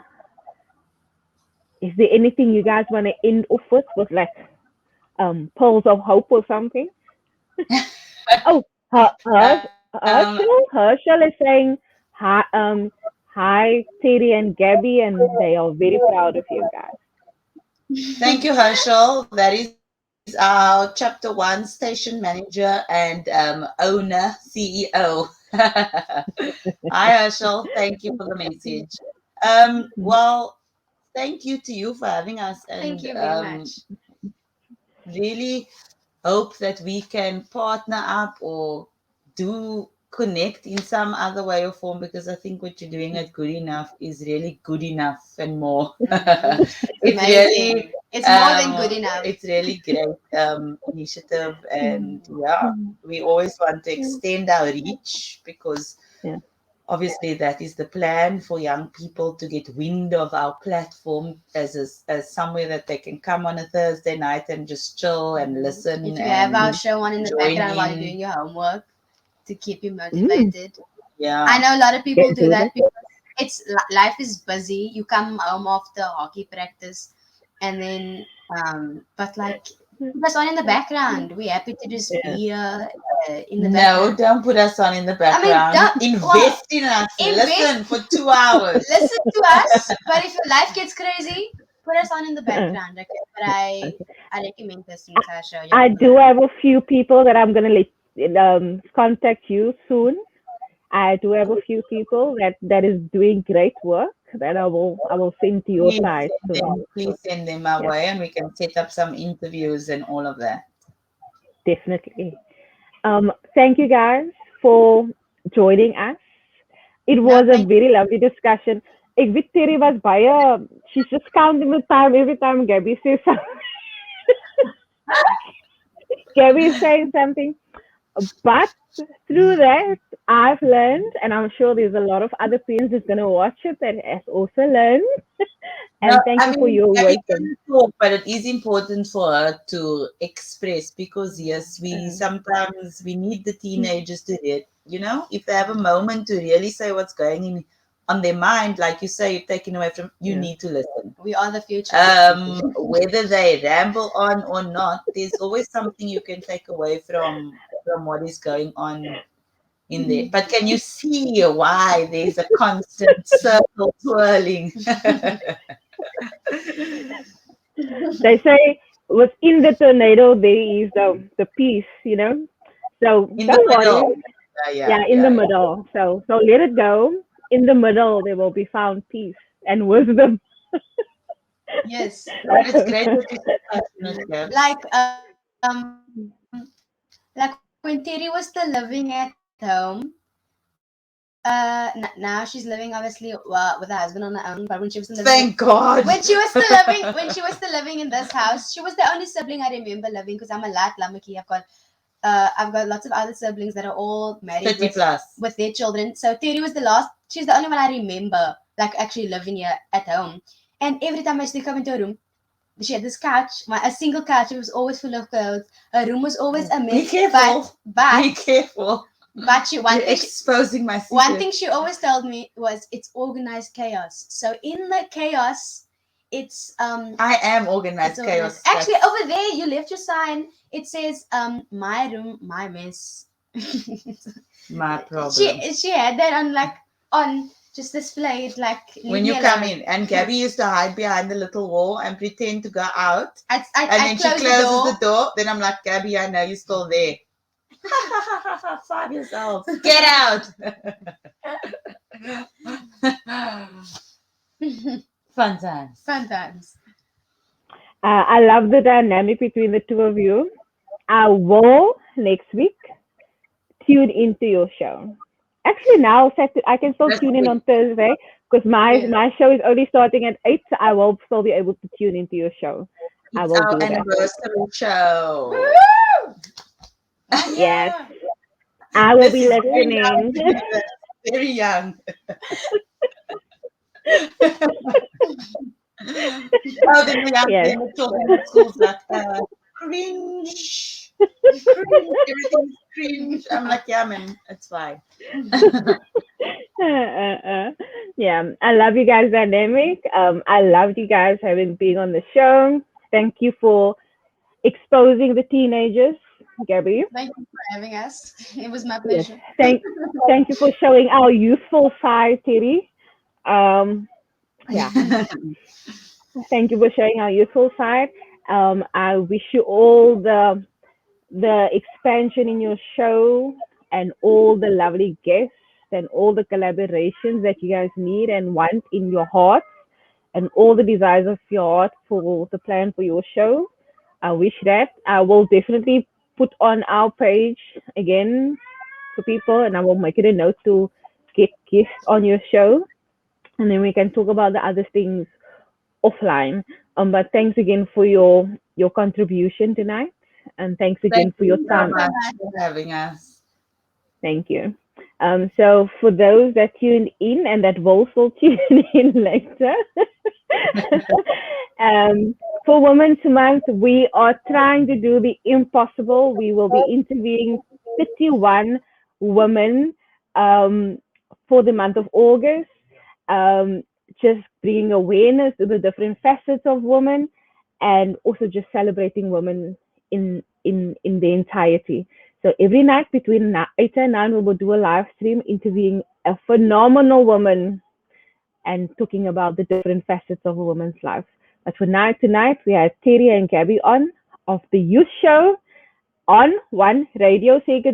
is there anything you guys want to end off with like pearls of hope or something? Oh, Herschel is saying hi, hi, Terry and Gabby, and they are very proud of you guys. Thank you, Herschel. That is our chapter one station manager and owner, CEO. Hi, Herschel. Thank you for the message. Well, thank you to you for having us, Thank and you very much. really hope that we can partner up or do connect in some other way or form, because I think what you're doing at Good Enough is really good enough and more. It's It's really amazing. It's more than good enough. it's really great initiative, and yeah, we always want to extend our reach, because Yeah. obviously that is the plan for young people to get wind of our platform as somewhere that they can come on a Thursday night and just chill and listen If you have our and show on in the join background while you're in. doing your homework to keep you Mm, motivated. I Yeah. know a lot of people do do that that. because life is busy. You come home after hockey practice, and then but like put us on in the background. We're happy to just Yeah. be in the No, background. don't put us on in the I mean, background. don't, well, Invest in us. invest, Listen for 2 hours. listen to us. But if your life gets crazy, put us on in the background. Okay, but I recommend listening to our show. I You'll do learn. have a few people that I'm gonna contact you soon. I do have a few people that is doing great work that I will send to your side soon. Please send them our Yeah, way, and we can set up some interviews and all of that. definitely. Thank you guys for joining us. It No, was a thank you. very lovely discussion. Ik weet Terry was baie, she's just counting the time every time Gabby says something. Gabby is saying something. But through that, I've learned, and I'm sure there's a lot of other parents that's going to watch it that has also learned. No, And thank I you for mean, your Gabby wisdom. can talk, but it is important for her to express, because yes, we Uh, sometimes we need the teenagers to read, if they have a moment to really say what's going on their mind, like you say, you're taken away from, you yeah. need to listen. We are the future. Whether they ramble on or not, there's always something you can take away from what is going on in there. But can you see why there's a constant circle twirling? They say within the tornado there is the peace. So In the don't worry. middle. Yeah, Yeah, in yeah, the yeah. middle. So let it go. In the middle there will be found peace and wisdom. Yes. But it's great that you're so passionate, Gabs. Like when Terry was still living at home, now she's living obviously with her husband on her own. But when she was still living, Thank God. when she was still living in this house, she was the only sibling I remember living because I'm a lat lamaki. I've got lots of other siblings that are all married 30 plus. with their children. So Terry was the last. She's the only one I remember like actually living here at home. And every time I used to come into a room, she had this couch, a single couch. It was always full of clothes. Her room was always a Be mess. careful. But Be careful. but You're exposing my secret. one thing she always told me was it's organized chaos. So in the chaos, it's I am organized it's chaos. organized. Actually, over there you left your sign. It says my room, my mess. My problem. She had that on just displayed like When you come in, and Gabby used to hide behind the little wall and pretend to go out, and then she closes the door. Then I'm like, Gabby, I know you're still there. 5 years old. Get out. Fun times. Fun times. I love the dynamic between the two of you. I will next week tune into your show. Actually, now I can still This tune in week. on Thursday because my Yes. my show is only starting at 8, so I will still be able to tune into your show. I It's will our do that. anniversary show. Woo! Oh Yes, yeah. I will This be is very young listening. to do that. Very young. Oh, then Yes. the children at school's like, cringe. Cringe. Everything's cringe. I'm like, yeah, man, it's fine. Yeah, I love you guys' dynamic. I loved you guys having being on the show. Thank you for exposing the teenagers, Gabby. Thank you for having us. It was my Yes, pleasure. thank you for showing our youthful side, Terry. Um, yeah, thank you for showing our youthful side. I wish you all the expansion in your show and all the lovely guests and all the collaborations that you guys need and want in your heart and all the desires of your heart for the plan for your show. I wish that. I will definitely put on our page again for people and I will make it a note to get guests on your show and then we can talk about the other things offline. But thanks again for your contribution tonight and thanks again Thank for your you so time. much for having us. Thank you. So for those that tuned in and that will still tune in later, um, for Women's Month, we are trying to do the impossible. We will be interviewing 31 women um, for the month of August, um, just bringing awareness to the different facets of women and also just celebrating women in the entirety. So every night between 8 and 9, we will do a live stream interviewing a phenomenal woman and talking about the different facets of a woman's life. But for tonight, we have Terri and Gabbi on of the youth show on One Radio Zeker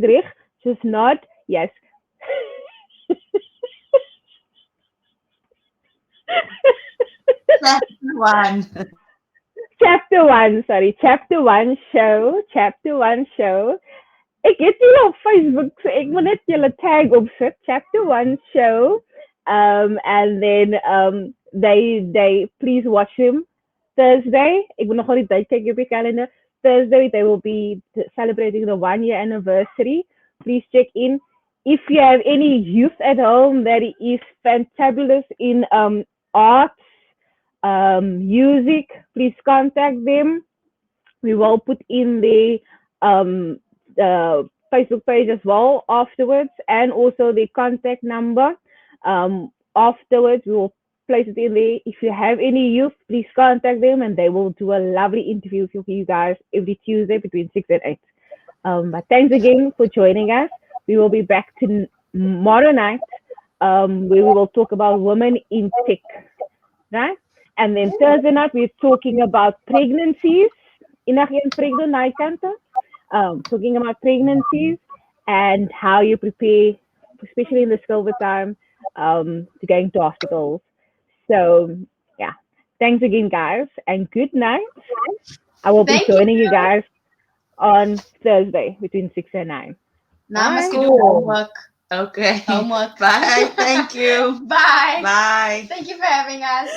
just not, yes. That's the one. Chapter 1 show. Ek het julle op Facebook, so ek wil net julle tag opsit. Chapter 1 show. And then they please watch him Thursday. Ek wil nog die date kyk op die calendar. Thursday they will be celebrating the 1 year anniversary. Please check in. If you have any youth at home that is fantabulous in arts, music, please contact them. We will put in um, the Facebook page as well afterwards, and also the contact number. Afterwards, we will place it in there. If you have any youth, please contact them, and they will do a lovely interview for you guys every Tuesday between 6 and 8. But thanks again for joining us. We will be back tomorrow night, where we will talk about women in tech, right? And then Thursday night, we're talking about pregnancies. Inagyan pregno na kanta. Talking about pregnancies and how you prepare, especially in this COVID time, to going to hospitals. So, yeah. Thanks again, guys, and good night. I will be Thank you. joining you guys on Thursday between 6 and 9. Now I must Bye. do homework. Okay. Homework. Bye. Thank you. Bye. Bye. Thank you for having us.